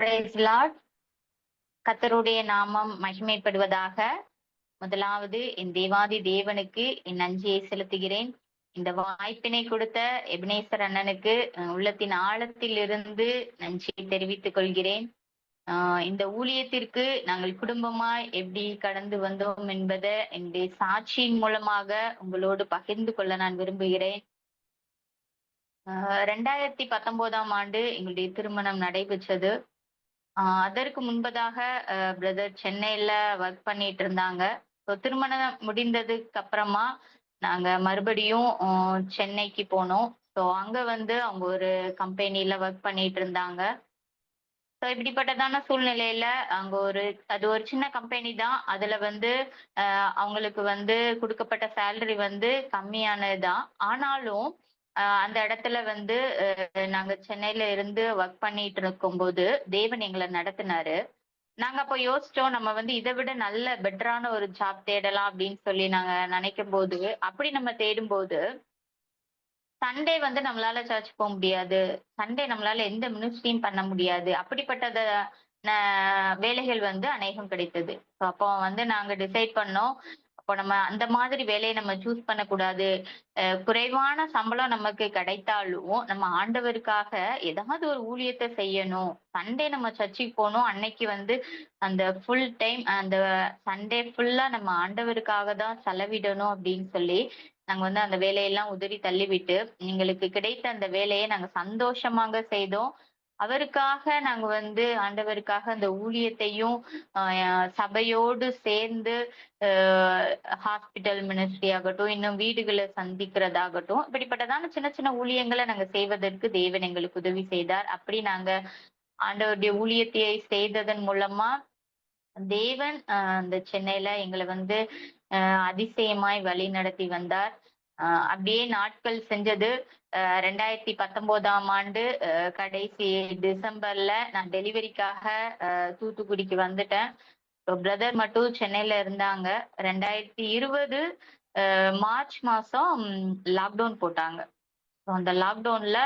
Price Lord. கர்த்தருடைய நாமம் மகிமைப்படுவதாக. முதலாவது என் தேவாதி தேவனுக்கு என் நன்றியை செலுத்துகிறேன். இந்த வாய்ப்பினை கொடுத்த எபினேசர் அண்ணனுக்கு உள்ளத்தின் ஆழத்தில் இருந்து நன்றியை தெரிவித்துக் கொள்கிறேன். இந்த ஊழியத்திற்கு நாங்கள் குடும்பமாய் எப்படி கடந்து வந்தோம் என்பதை என்னுடைய சாட்சியின் மூலமாக உங்களோடு பகிர்ந்து கொள்ள நான் விரும்புகிறேன். 2019ஆம் ஆண்டு எங்களுடைய திருமணம் நடைபெற்றது. அதற்கு முன்பதாக பிரதர் சென்னையில ஒர்க் பண்ணிட்டு இருந்தாங்க. திருமணம் முடிந்ததுக்கு அப்புறமா நாங்க மறுபடியும் சென்னைக்கு போனோம். ஸோ அங்க வந்து அவங்க ஒரு கம்பெனில ஒர்க் பண்ணிட்டு இருந்தாங்க. ஸோ இப்படிப்பட்டதான சூழ்நிலையில அங்க அது ஒரு சின்ன கம்பெனி தான். அதுல வந்து அவங்களுக்கு வந்து கொடுக்கப்பட்ட சேலரி வந்து கம்மியானதுதான். ஆனாலும் அந்த இடத்துல வந்து நாங்க சென்னையில இருந்து ஒர்க் பண்ணிட்டு இருக்கும்போது தேவன் எங்களை நடத்தினாரு. நாங்க அப்ப யோசிச்சோம், நம்ம வந்து இதை விட நல்ல பெட்டரான ஒரு ஜாப் தேடலாம் அப்படின்னு சொல்லி நாங்க நினைக்கும் போது, அப்படி நம்ம தேடும்போது சண்டே வந்து நம்மளால சர்ச் போக முடியாது. சண்டே நம்மளால எந்த மினிஸ்ட்ரியும் பண்ண முடியாது. அப்படிப்பட்டத வேலைகள் வந்து அநேகம் கிடைத்தது. அப்போ வந்து நாங்க டிசைட் பண்ணோம், அப்போ நம்ம அந்த மாதிரி வேலையை நம்ம சூஸ் பண்ணக்கூடாது. குறைவான சம்பளம் நமக்கு கிடைத்தாலும் நம்ம ஆண்டவருக்காக ஏதாவது ஒரு ஊழியத்தை செய்யணும். சண்டே நம்ம சர்ச்சுக்கு போகணும். அன்னைக்கு வந்து அந்த ஃபுல் டைம் அந்த சண்டே ஃபுல்லா நம்ம ஆண்டவருக்காக தான் செலவிடணும் அப்படின்னு சொல்லி நாங்க வந்து அந்த வேலையெல்லாம் உதறி தள்ளிவிட்டு எங்களுக்கு கிடைத்த அந்த வேலையை நாங்க சந்தோஷமாக செய்தோம். அவருக்காக நாங்க வந்து ஆண்டவருக்காக அந்த ஊழியத்தையும் சபையோடு சேர்ந்து ஹாஸ்பிட்டல் மினிஸ்ட்ரி ஆகட்டும், இன்னும் வீடுகளை சந்திக்கிறதாகட்டும், இப்படிப்பட்டதான சின்ன சின்ன ஊழியங்களை நாங்க செய்வதற்கு தேவன் எங்களுக்கு உதவி செய்தார். அப்படி நாங்க ஆண்டவருடைய ஊழியத்தை செய்ததன் மூலமா தேவன் அந்த சென்னையில எங்களை வந்து அதிசயமாய் வழி நடத்தி வந்தார். அப்படியே நாட்கள் செஞ்சது. 2019ஆம் ஆண்டு கடைசி டிசம்பர்ல நான் டெலிவரிக்காக தூத்துக்குடிக்கு வந்துட்டேன். பிரதர் மட்டும் சென்னையில இருந்தாங்க. 2020 மார்ச் மாசம் லாக்டவுன் போட்டாங்க. அந்த லாக்டவுன்ல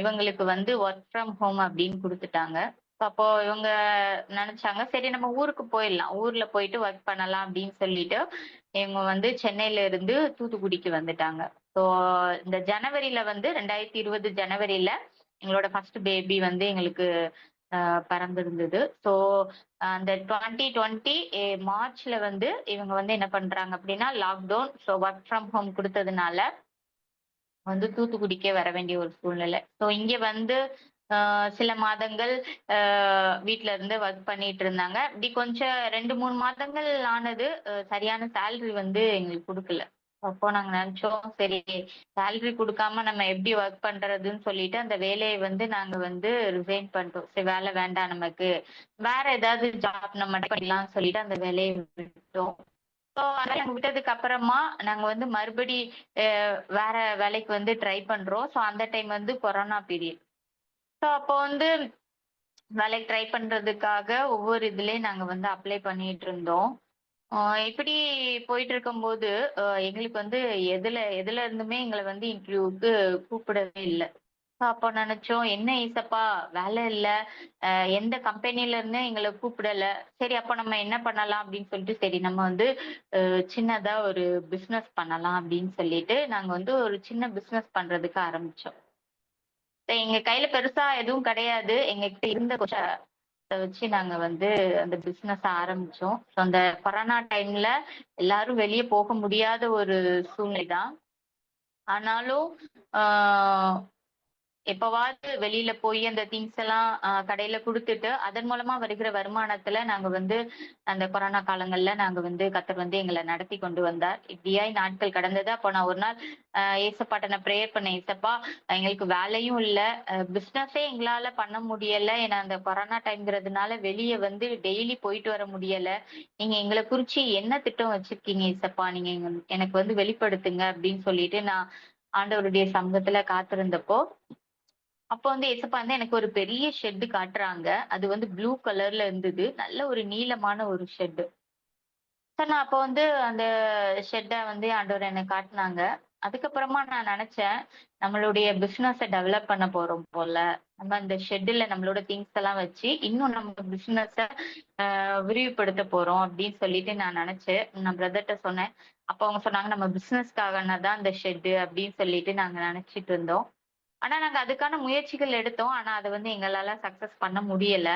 இவங்களுக்கு வந்து ஒர்க் ஃப்ரம் ஹோம் அப்படின்னு கொடுத்துட்டாங்க. அப்போ இவங்க நினைச்சாங்க, சரி நம்ம ஊருக்கு போயிடலாம், ஊர்ல போயிட்டு ஒர்க் பண்ணலாம் அப்படின்னு சொல்லிட்டு இவங்க வந்து சென்னையில இருந்து தூத்துக்குடிக்கு வந்துட்டாங்க. ஸோ இந்த ஜனவரியில வந்து 2020 ஜனவரியில எங்களோட ஃபர்ஸ்ட் பேபி வந்து எங்களுக்கு பிறந்திருந்தது. ஸோ அந்த 2020 மார்ச்ல வந்து இவங்க வந்து என்ன பண்றாங்க அப்படின்னா lockdown. So work from home கொடுத்ததுனால வந்து தூத்துக்குடிக்கே வர வேண்டிய ஒரு சூழ்நிலை. ஸோ இங்க வந்து சில மாதங்கள் வீட்ல இருந்து ஒர்க் பண்ணிட்டு இருந்தாங்க. இப்படி கொஞ்சம் 2-3 மாதங்கள் ஆனது. சரியான சேலரி வந்து எங்களுக்கு கொடுக்கல. அப்போ நாங்க நினைச்சோம், சரி சேலரி கொடுக்காம நம்ம எப்படி ஒர்க் பண்றதுன்னு சொல்லிட்டு அந்த வேலையை வந்து நாங்க வந்து ரிசைன் பண்ணிட்டோம். சரி வேலை வேண்டாம் நமக்கு, வேற ஏதாவது ஜாப் நம்ம பண்ணிக்கலாம்னு சொல்லிட்டு அந்த வேலையை விட்டோம். ஸோ அதெல்லாம் நாங்க விட்டதுக்கு அப்புறமா நாங்க வந்து மறுபடி வேற வேலைக்கு வந்து ட்ரை பண்றோம். ஸோ அந்த டைம் வந்து கொரோனா பீரியட். ஸோ அப்போ வந்து வேலைக்கு ட்ரை பண்றதுக்காக ஒவ்வொரு இதுலயும் நாங்க வந்து அப்ளை பண்ணிட்டு இருந்தோம். இப்படி போயிட்டு இருக்கும்போது எங்களுக்கு வந்து எதுல எதுல இருந்துமே எங்களை வந்து இன்டர்வியூக்கு கூப்பிடவே இல்லை. அப்போ நினைச்சோம், என்ன ஏசப்பா வேலை இல்ல, எந்த கம்பெனில இருந்தும் எங்களை கூப்பிடல. சரி அப்ப நம்ம என்ன பண்ணலாம் அப்படின்னு சொல்லிட்டு, சரி நம்ம வந்து சின்னதா ஒரு பிசினஸ் பண்ணலாம் அப்படின்னு சொல்லிட்டு நாங்க வந்து ஒரு சின்ன பிசினஸ் பண்றதுக்கு ஆரம்பிச்சோம். எங்க கையில பெருசா எதுவும் கிடையாது. எங்க கிட்ட இருந்த கொஞ்சம் வச்சு நாங்க வந்து அந்த பிசினஸ் ஆரம்பிச்சோம். அந்த கொரோனா டைம்ல எல்லாரும் வெளியே போக முடியாத ஒரு சூழ்நிலை தான். ஆனாலும் எப்பவாவது வெளியில போய் அந்த திங்ஸ் எல்லாம் கடையில குடுத்துட்டு அதன் மூலமா வருகிற வருமானத்துல நாங்க வந்து அந்த கொரோனா காலங்கள்ல நாங்க வந்து கர்த்தர் வந்து எங்களை நடத்தி கொண்டு வந்தார். இப்படியாய் நாட்கள் கடந்தது. அப்போ நான் ஒரு நாள் ஏசப்பாட்ட நான் ப்ரேயர் பண்ணேன், ஏசப்பா எங்களுக்கு வேலையும் இல்ல, பிசினஸே எங்களால பண்ண முடியல. ஏன்னா அந்த கொரோனா டைம்ங்கிறதுனால வெளியே வந்து டெய்லி போயிட்டு வர முடியல. நீங்க எங்களை குறிச்சு என்ன திட்டம் வச்சிருக்கீங்க ஏசப்பா, நீங்க எனக்கு வந்து வெளிப்படுத்துங்க அப்படின்னு சொல்லிட்டு நான் ஆண்டவருடைய சமூகத்துல காத்திருந்தப்போ, அப்போ வந்து ஏசப்பா வந்து எனக்கு ஒரு பெரிய ஷெட் காட்டுறாங்க. அது வந்து ப்ளூ கலர்ல இருந்தது. நல்ல ஒரு நீளமான ஒரு ஷெட். நான் அப்போ வந்து அந்த ஷெட்ட வந்து ஆண்டவர் எனக்கு காட்டுனாங்க. அதுக்கப்புறமா நான் நினைச்சேன், நம்மளுடைய பிசினஸ டெவலப் பண்ண போறோம் போல. நம்ம அந்த ஷெட்ல நம்மளோட திங்ஸ் எல்லாம் வச்சு, இன்னும் நம்ம பிசினஸ விரிவுபடுத்த போறோம் அப்படின்னு சொல்லிட்டு நான் நினைச்சு, நான் பிரதர்ட்ட சொன்னேன். அப்ப அவங்க சொன்னாங்க, நம்ம பிசினஸ்க்காகனா தான் அந்த ஷெட் அப்படின்னு சொல்லிட்டு நாங்க நினைச்சிட்டு இருந்தோம். ஆனா நாங்க அதுக்கான முயற்சிகள் எடுத்தோம். ஆனா அத வந்து எங்களால சக்சஸ் பண்ண முடியல.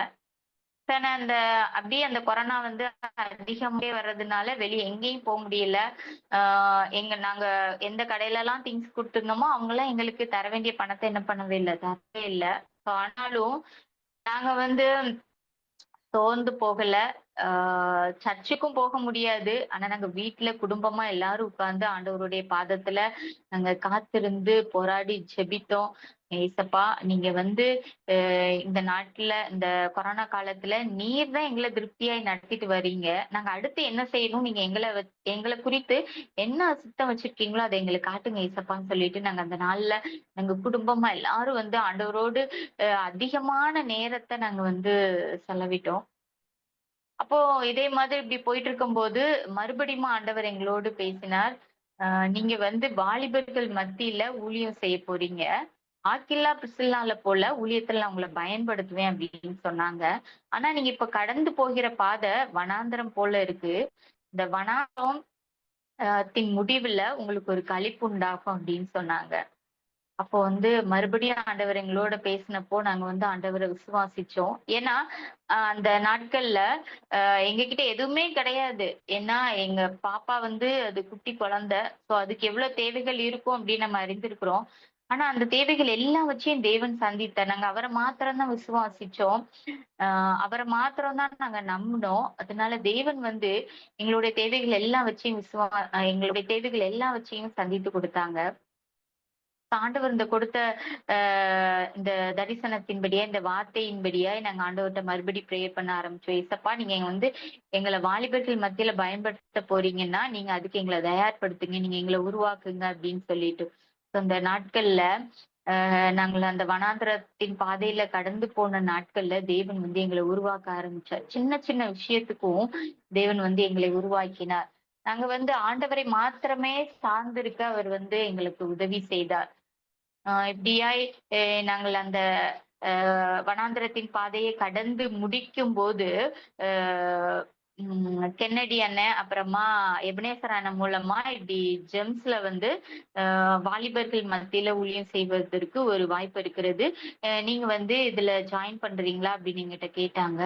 அந்த அப்படியே அந்த கொரோனா வந்து அதிகமாவே வர்றதுனால வெளிய எங்கேயும் போ முடியல. நாங்க எந்த கடையிலலாம் திங்ஸ் குடுத்திருந்தோமோ, அவங்கலாம் எங்களுக்கு தர வேண்டிய பணத்த என்ன பண்ணவே இல்ல. தரவே இல்ல. ஆனாலும் நாங்க வந்து சோர்ந்து போகல. ஆ சர்ச்சுக்கும் போக முடியாது. ஆனா நாங்க வீட்ல குடும்பமா எல்லாரும் உட்கார்ந்து ஆண்டவருடைய பாதத்துல நாங்க காத்திருந்து போராடி ஜெபித்தோம். ஏசப்பா, நீங்க வந்து இந்த நாட்ல இந்த கொரோனா காலத்துல நீர் தான் எங்கள திருப்தியாய் நடத்திட்டு வர்றீங்க. நாங்க அடுத்து என்ன செய்யணும்? நீங்க எங்கள குறித்து என்ன சித்தம் வச்சிருக்கீங்களோ அத எங்களுக்கு காட்டுங்க ஏசப்பான்னு சொல்லிட்டு நாங்க அந்த நாள்ல நாங்க குடும்பமா எல்லாரும் வந்து ஆண்டவரோடு அதிகமான நேரத்த நாங்க வந்து செலவிட்டோம். அப்போ இதே மாதிரி இப்படி போயிட்டு இருக்கும்போது, மறுபடியும் ஆண்டவர் எங்களோடு பேசினார். அ நீங்க வந்து வாலிபர்கள் மத்தியில ஊழியம் செய்ய போறீங்க. ஆக்கில்லா, பிரிசில்லால போல ஊழியத்துல நான் உங்கள பயன்படுத்துவேன் அப்படின்னு சொன்னாங்க. ஆனா நீங்க இப்ப கடந்து போகிற பாதை வனாந்தரம் போல இருக்கு. இந்த வனாந்தரம் தின் முடிவுல உங்களுக்கு ஒரு களிப்பு உண்டாகும் அப்படின்னு சொன்னாங்க. அப்போ வந்து மறுபடியும் ஆண்டவர் எங்களோட பேசினப்போ நாங்க வந்து ஆண்டவர விசுவாசிச்சோம். ஏன்னா, அந்த நாட்கள்ல எங்ககிட்ட எதுவுமே கிடையாது. ஏன்னா, எங்க பாப்பா வந்து அது குட்டி குழந்தை. ஸோ அதுக்கு எவ்வளவு தேவைகள் இருக்கும் அப்படின்னு நம்ம அறிந்திருக்கிறோம். ஆனா, அந்த தேவைகள் எல்லாம் வச்சும் தேவன் சந்தித்தார். நாங்க அவர மாத்திரம் தான் விசுவாசிச்சோம். அ அவர மாத்திரம் தான் நாங்க நம்புனோம். அதனால தேவன் வந்து எங்களுடைய தேவைகள் எல்லாம் வச்சும் எங்களுடைய தேவைகள் எல்லாம் வச்சையும் சந்தித்து குடுத்தாங்க. ஆண்டவர் இந்த கொடுத்த அ இந்த தரிசனத்தின்படியா, இந்த வார்த்தையின்படியா நாங்க ஆண்டவர்ட்ட மறுபடி பிரேயர் பண்ண ஆரம்பிச்சோம். "ஏசப்பா, நீங்க வந்து எங்கள வாலிபர்கள் மத்தியில பயன்படுத்த போறீங்கன்னா, நீங்க அதுக்கு எங்கள தயார்படுத்துங்க. நீங்க எங்கள உருவாக்குங்க" அப்படின்னு சொல்லிட்டு. அந்த நாட்கள்ல நாங்கள் அந்த வனாந்தரத்தின் பாதையில கடந்து போன நாட்கள்ல தேவன் வந்து எங்கள உருவாக்க ஆரம்பிச்சார். சின்ன சின்ன விஷயத்துக்கும் தேவன் வந்து எங்களை உருவாக்கினார். நாங்க வந்து ஆண்டவரை மாத்திரமே சார்ந்திருக்க அவர் வந்து எங்களுக்கு உதவி செய்தார். இப்படியாய் நாங்கள் அந்த வனாந்தரத்தின் பாதையை கடந்து முடிக்கும்போது, அ கென்னடி அண்ணன், அப்புறமா எபனேசர் அண்ணன் மூலமா இப்படி ஜெம்ஸ்ல வந்து வாலிபர்கள் மத்தியில ஊழியம் செய்வதற்கு ஒரு வாய்ப்பு இருக்கிறது. நீங்க வந்து இதுல ஜாயின் பண்றீங்களா? அப்படின்னு என்கிட்ட கேட்டாங்க.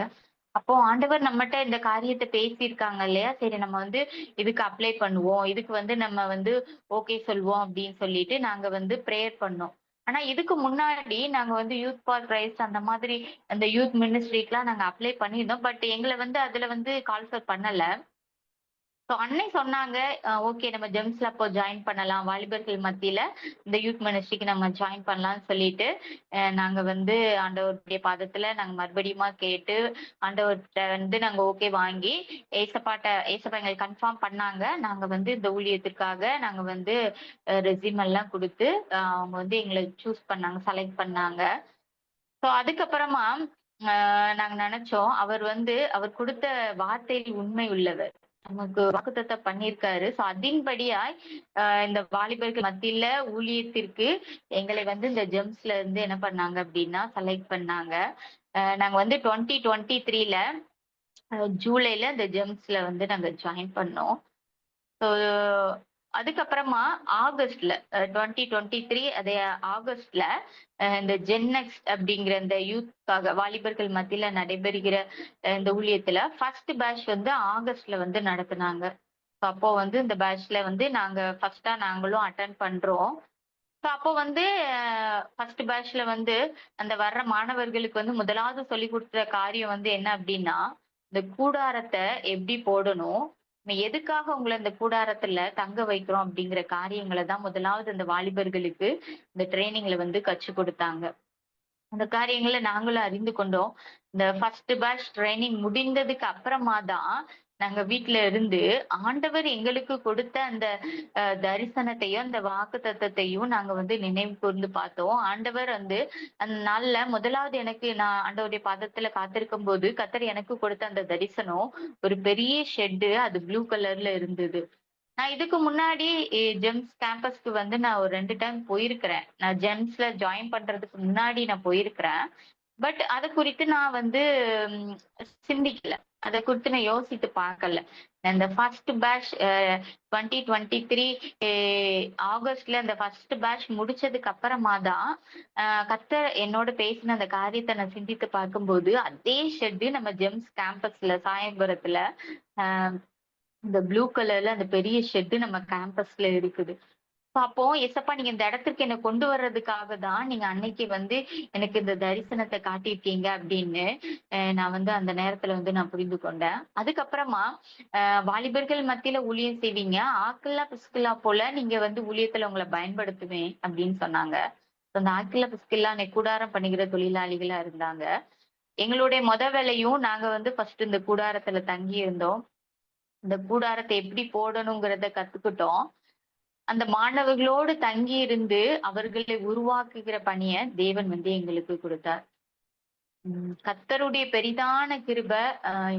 அப்போ ஆண்டவர் நம்மட்ட இந்த காரியத்த பேசியிருக்காங்க இல்லையா? சரி நம்ம வந்து இதுக்கு அப்ளை பண்ணுவோம். இதுக்கு வந்து நம்ம வந்து ஓகே சொல்வோம் அப்படின்னு சொல்லிட்டு நாங்க வந்து பிரேயர் பண்ணோம். ஆனா இதுக்கு முன்னாடி நாங்க வந்து யூத் ஃபார் கிரைஸ்ட் அந்த மாதிரி அந்த யூத் மினிஸ்ட்ரிக்குலாம் நாங்க அப்ளை பண்ணியிருந்தோம். பட் எங்கள வந்து அதுல வந்து கால்ஃபர் பண்ணல. ஸோ அன்னை சொன்னாங்க, ஓகே நம்ம ஜெம்ஸ்ல அப்போ ஜாயின் பண்ணலாம். வாலிபர்கள் மத்தியில இந்த யூத் மினிஸ்ட்ரிக்கு நம்ம ஜாயின் பண்ணலாம்னு சொல்லிட்டு, நாங்க வந்து ஆண்டவருடைய பாதத்துல நாங்க மறுபடியுமா கேட்டு, ஆண்டவர்ட்ட வந்து நாங்க ஓகே வாங்கி, ஏசப்பா எங்களுக்கு கன்ஃபார்ம் பண்ணாங்க. நாங்க வந்து இந்த ஊழியத்திற்காக நாங்க வந்து ரெஸ்யூம் எல்லாம் குடுத்து, அவங்க வந்து எங்கள சூஸ் பண்ணாங்க, செலக்ட் பண்ணாங்க. ஸோ அதுக்கப்புறமா நாங்க நெனச்சோம், அவர் குடுத்த வார்த்தையில் உண்மை உள்ளவர். நமக்கு வாக்குத்தத்தம் பண்ணியிருக்காரு. ஸோ அதின்படியாய் இந்த வாலிபர்கள் மத்தியில ஊழியத்திற்கு எங்களை வந்து இந்த ஜெம்ஸ்ல இருந்து என்ன பண்ணாங்க அப்டின்னா, செலக்ட் பண்ணாங்க. நாங்க வந்து 2023ல ஜூலைல இந்த ஜெம்ஸ்ல வந்து நாங்க ஜாயின் பண்ணோம். ஸோ அதுக்கப்புறமா ஆகஸ்ட்ல 2023 அதே ஆகஸ்ட்ல இந்த ஜென்னெக்ஸ் அப்படிங்கிற இந்த யூத்காக வாலிபர்கள் மத்தியில நடைபெறுகிற இந்த ஊழியத்துல ஃபர்ஸ்ட் பேட்ச் வந்து ஆகஸ்ட்ல வந்து நடத்துனாங்க. அப்போ வந்து இந்த பேட்ச்ல வந்து நாங்க ஃபர்ஸ்ட்டா நாங்களும் அட்டெண்ட் பண்றோம். அப்போ வந்து ஃபர்ஸ்ட் பேட்ச்ல வந்து அந்த வர்ற மாணவர்களுக்கு வந்து முதலாவது சொல்லிக் குடுத்த காரியம் வந்து என்ன அப்டின்னா, இந்த கூடாரத்த எப்படி போடணும்? நம்ம எதுக்காக உங்கள இந்த கூடாரத்துல தங்க வைக்கிறோம் அப்படிங்கிற காரியங்கள தான் முதலாவது அந்த வாலிபர்களுக்கு இந்த ட்ரெய்னிங்ல வந்து கற்றுக் குடுத்தாங்க. அந்த காரியங்கள நாங்களும் அறிந்து கொண்டோம். இந்த ஃபர்ஸ்ட் பேட்ச் ட்ரெய்னிங் முடிந்ததுக்கு அப்புறமா தான், நாங்க வீட்ல இருந்து ஆண்டவர் எங்களுக்கு கொடுத்த அந்த தரிசனத்தையும், அந்த வாக்குத்தத்தத்தையும் நாங்க வந்து நினைவு கூர்ந்து பார்த்தோம். ஆண்டவர் வந்து அந்த நாள்ல முதலாவது நான் ஆண்டவருடைய பாதத்துல காத்திருக்கும்போது, கர்த்தர் எனக்கு கொடுத்த அந்த தரிசனம், ஒரு பெரிய ஷெட்டு அது ப்ளூ கலர்ல இருந்தது. நான் இதுக்கு முன்னாடி ஜெம்ஸ் கேம்பஸ்க்கு வந்து நான் ஒரு 2 டைம் போயிருக்கிறேன். நான் ஜெம்ஸ்ல ஜாயின் பண்றதுக்கு முன்னாடி நான் போயிருக்கிறேன். பட் அத குறித்து நான் வந்து ம் சிந்திக்கல. அத குறித்து நான் யோசித்து பார்க்கல. அந்த ஃபர்ஸ்ட் பேட்ச் 2023 எ ஆகஸ்ட்ல அந்த ஃபர்ஸ்ட் பேட்ச் முடிச்சதுக்கு அப்புறமா தான், கர்த்தர் என்னோட பேசின அந்த காரியத்த நான் சிந்தித்து பார்க்கும்போது, அதே ஷெட் நம்ம ஜெம்ஸ் கேம்பஸ்ல சாயம்புரத்துல அ இந்த ப்ளூ கலர்ல அந்த பெரிய ஷெட் நம்ம கேம்பஸ்ல இருக்குது. அப்போ "ஏசப்பா நீங்க இந்த இடத்துக்கு என்ன கொண்டு வர்றதுக்காக தான் நீங்க அன்னைக்கு வந்து எனக்கு இந்த தரிசனத்த காட்டியிருக்கீங்க" அப்படின்னு நான் வந்து அந்த நேரத்துல வந்து நான் புரிந்து கொண்டேன். அதுக்கப்புறமா வாலிபர்கள் மத்தியில ஊழியம் செய்வீங்க. ஆக்கில்லா, பிஸ்கில்லா போல நீங்க வந்து ஊழியத்துல உங்கள பயன்படுத்துவேன் அப்படின்னு சொன்னாங்க. அந்த ஆக்கில்லா, பிஸ்கில்லா அன்னைக்கு கூடாரம் பண்ணுகிற தொழிலாளிகளா இருந்தாங்க. எங்களுடைய வேலையும் நாங்க வந்து ஃபர்ஸ்ட் இந்த கூடாரத்துல தங்கி இருந்தோம். இந்த கூடாரத்த எப்படி போடணுங்கிறத கத்துக்கிட்டோம். அந்த மாணவர்களோடு தங்கி இருந்து அவர்களை உருவாக்குகிற பணிய தேவன் வந்து எங்களுக்கு குடுத்தார். கர்த்தருடைய பெரிதான கிருப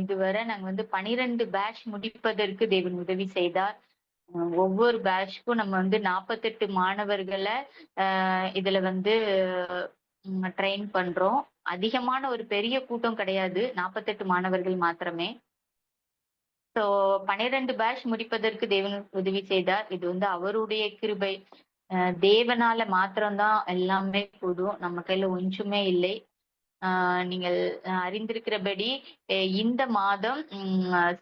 இதுவரை நாங்க வந்து 12 பேட்ச் முடிப்பதற்கு தேவன் உதவி செய்தார். ஒவ்வொரு பேட்ச்க்கும் நம்ம வந்து 48 மாணவர்கள இதுல வந்து ட்ரெயின் பண்றோம். அதிகமான ஒரு பெரிய கூட்டம் கிடையாது. 48 மாணவர்கள் மாத்திரமே. ஸோ 12 பேட்ச் முடிப்பதற்கு தேவன் உதவி செய்தார். இது வந்து அவருடைய கிருபை. தேவனால மாத்திரம் தான் எல்லாமே கூடும். நம்ம கையில ஒன்றுமே இல்லை. நீங்கள் அறிந்திருக்கிறபடி இந்த மாதம்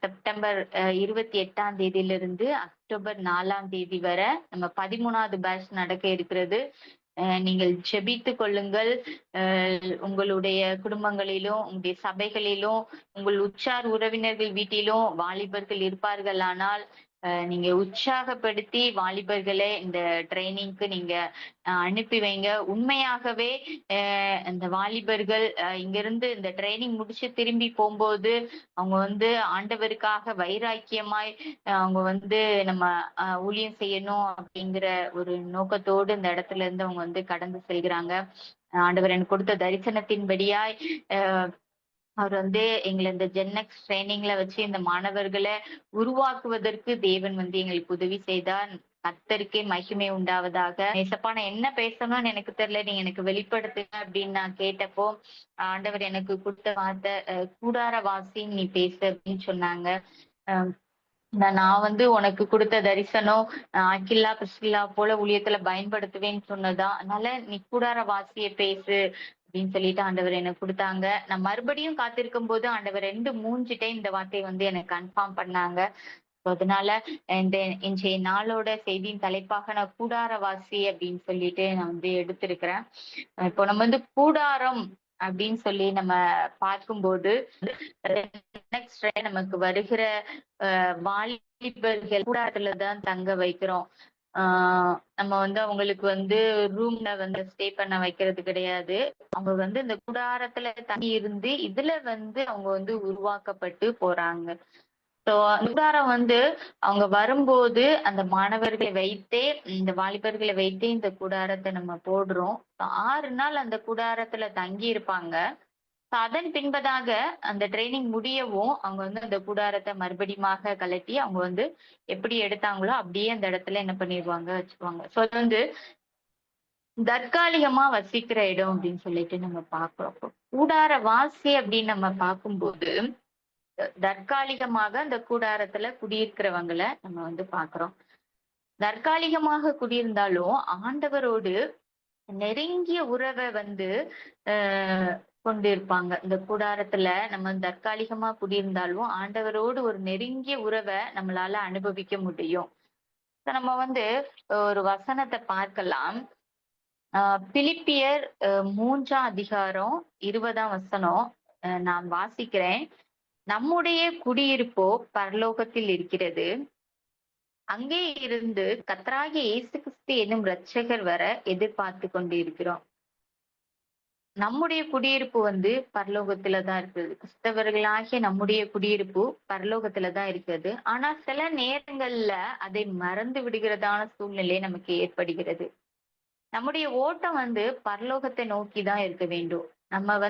செப்டம்பர் 28ஆம் தேதியிலிருந்து அக்டோபர் 4ஆம் தேதி வரை நம்ம 13வது பேட்ச் நடக்க இருக்கிறது. நீங்கள் ஜெபித்துக் கொள்ளுங்கள். உங்களுடைய குடும்பங்களிலும், உங்களுடைய சபைகளிலும், உங்கள் உற்றார் உறவினர்கள் வீட்டிலும் வாலிபர்கள் இருப்பார்களானால், நீங்க உற்சாகப்படுத்தி வாலிபர்களே இந்த ட்ரெய்னிங்க்கு நீங்க அனுப்பி வைங்க. உண்மையாகவே இந்த வாலிபர்கள் இங்கிருந்து இந்த ட்ரெய்னிங் முடிச்சு திரும்பி போம்போது, அவங்க வந்து ஆண்டவருக்காக வைராக்கியமாய் அவங்க வந்து நம்ம ஊழியம் செய்யணும் அப்படிங்கிற ஒரு நோக்கத்தோடு இந்த இடத்துல இருந்து அவங்க வந்து கடந்து செல்கிறாங்க. ஆண்டவர் எனக்கு கொடுத்த தரிசனத்தின்படியாய் அ அவர் வந்து எங்கள இந்த ஜென்னெக்ஸ் ட்ரெய்னிங்ல வச்சு இந்த மாணவர்கள உருவாக்குவதற்கு தேவன் வந்து எங்களுக்கு உதவி செய்தார். கர்த்தருக்கே மகிமை உண்டாவதாக. ஏசப்பா நான் என்ன பேசணும்னு எனக்கு தெரியல. நீங்க எனக்கு வெளிப்படுத்துங்க அப்படின்னு நான் கேட்டப்போ, ஆண்டவர் எனக்கு குடுத்த வார்த்தை, கூடாரவாசி நீ பேசு அப்படின்னு சொன்னாங்க. அ நான் வந்து உனக்கு குடுத்த தரிசனம், அகில்லா, பிரிஸ்கில்லா போல ஊழியத்துல பயன்படுத்துவேன்னு சொன்னதுதான். அதனால நீ கூடாரவாசிய பேசு அப்படின்னு சொல்லிட்டு ஆண்டவர் எனக்கு குடுத்தாங்க. நான் மறுபடியும் காத்திருக்கும்போது ஆண்டவர் 2, 3 டைம் இந்த வார்த்தைய வந்து எனக்கு கன்ஃபார்ம் பண்ணாங்க. அதனால இந்த இன்றைய நாளோட செய்தியின் தலைப்பாக நான் கூடாரவாசி அப்படின்னு சொல்லிட்டு நான் வந்து எடுத்திருக்கிறேன். இப்போ நம்ம வந்து கூடாரம் அப்படின்னு சொல்லி நம்ம பார்க்கும்போது நெக்ஸ்ட் நமக்கு வருகிற வாலிபர்கள் கூடாரத்துல தான் தங்க வைக்கிறோம். நம்ம வந்து அவங்களுக்கு வந்து ரூம்ல வந்து ஸ்டே பண்ண வைக்கிறது கிடையாது. அவங்க வந்து இந்த கூடாரத்துல தங்கி இருந்து இதுல வந்து அவங்க வந்து உருவாக்கப்பட்டு போறாங்க. ஸோ கூடாரம் வந்து அவங்க வரும்போது அந்த மாணவர்களை வைத்தே இந்த வாலிபர்களை வைத்தே இந்த கூடாரத்தை நம்ம போடுறோம். 6 நாள் அந்த கூடாரத்துல தங்கி இருப்பாங்க. அதன் பின்பதாக அந்த ட்ரெய்னிங் முடியவும் அவங்க வந்து அந்த கூடாரத்தை மறுபடியுமாக கழட்டி அவங்க வந்து எப்படி எடுத்தாங்களோ அப்படியே அந்த இடத்துல என்ன பண்ணிடுவாங்க வச்சுக்குவாங்க. ஸோ அது வந்து தற்காலிகமா வசிக்கிற இடம் அப்படின்னு சொல்லிட்டு நம்ம பார்க்கிறோம். அப்போ கூடார வாசி அப்படின்னு நம்ம பார்க்கும்போது தற்காலிகமாக அந்த கூடாரத்துல குடியிருக்கிறவங்கள நம்ம வந்து பார்க்கிறோம். தற்காலிகமாக குடியிருந்தாலும் ஆண்டவரோடு நெருங்கிய உறவை வந்து அஹ் கொண்டிருப்பாங்க. இந்த கூடாரத்துல நம்ம தற்காலிகமா குடியிருந்தாலும் ஆண்டவரோடு ஒரு நெருங்கிய உறவை நம்மளால அனுபவிக்க முடியும். நம்ம வந்து ஒரு வசனத்தை பார்க்கலாம். பிலிப்பியர் 3ஆம் அதிகாரம் 20ஆம் வசனம் நான் வாசிக்கிறேன். நம்முடைய குடியிருப்போ பரலோகத்தில் இருக்கிறது. அங்கே இருந்து கர்த்தராகிய இயேசு கிறிஸ்து என்னும் இரட்சகர் வர எதிர்பார்த்து கொண்டிருக்கிறோம். நம்முடைய குடியிருப்பு வந்து பரலோகத்துல தான் இருக்குது. கிறிஸ்தவர்களாகிய நம்முடைய குடியிருப்பு பரலோகத்துல தான் இருக்குது. ஆனா சில நேரங்கள்ல அதை மறந்து விடுகிறதான சூழ்நிலை நமக்கு ஏற்படுகிறது. நம்முடைய ஓட்டம் பரலோகத்தை நோக்கி தான் இருக்க வேண்டும். நம்ம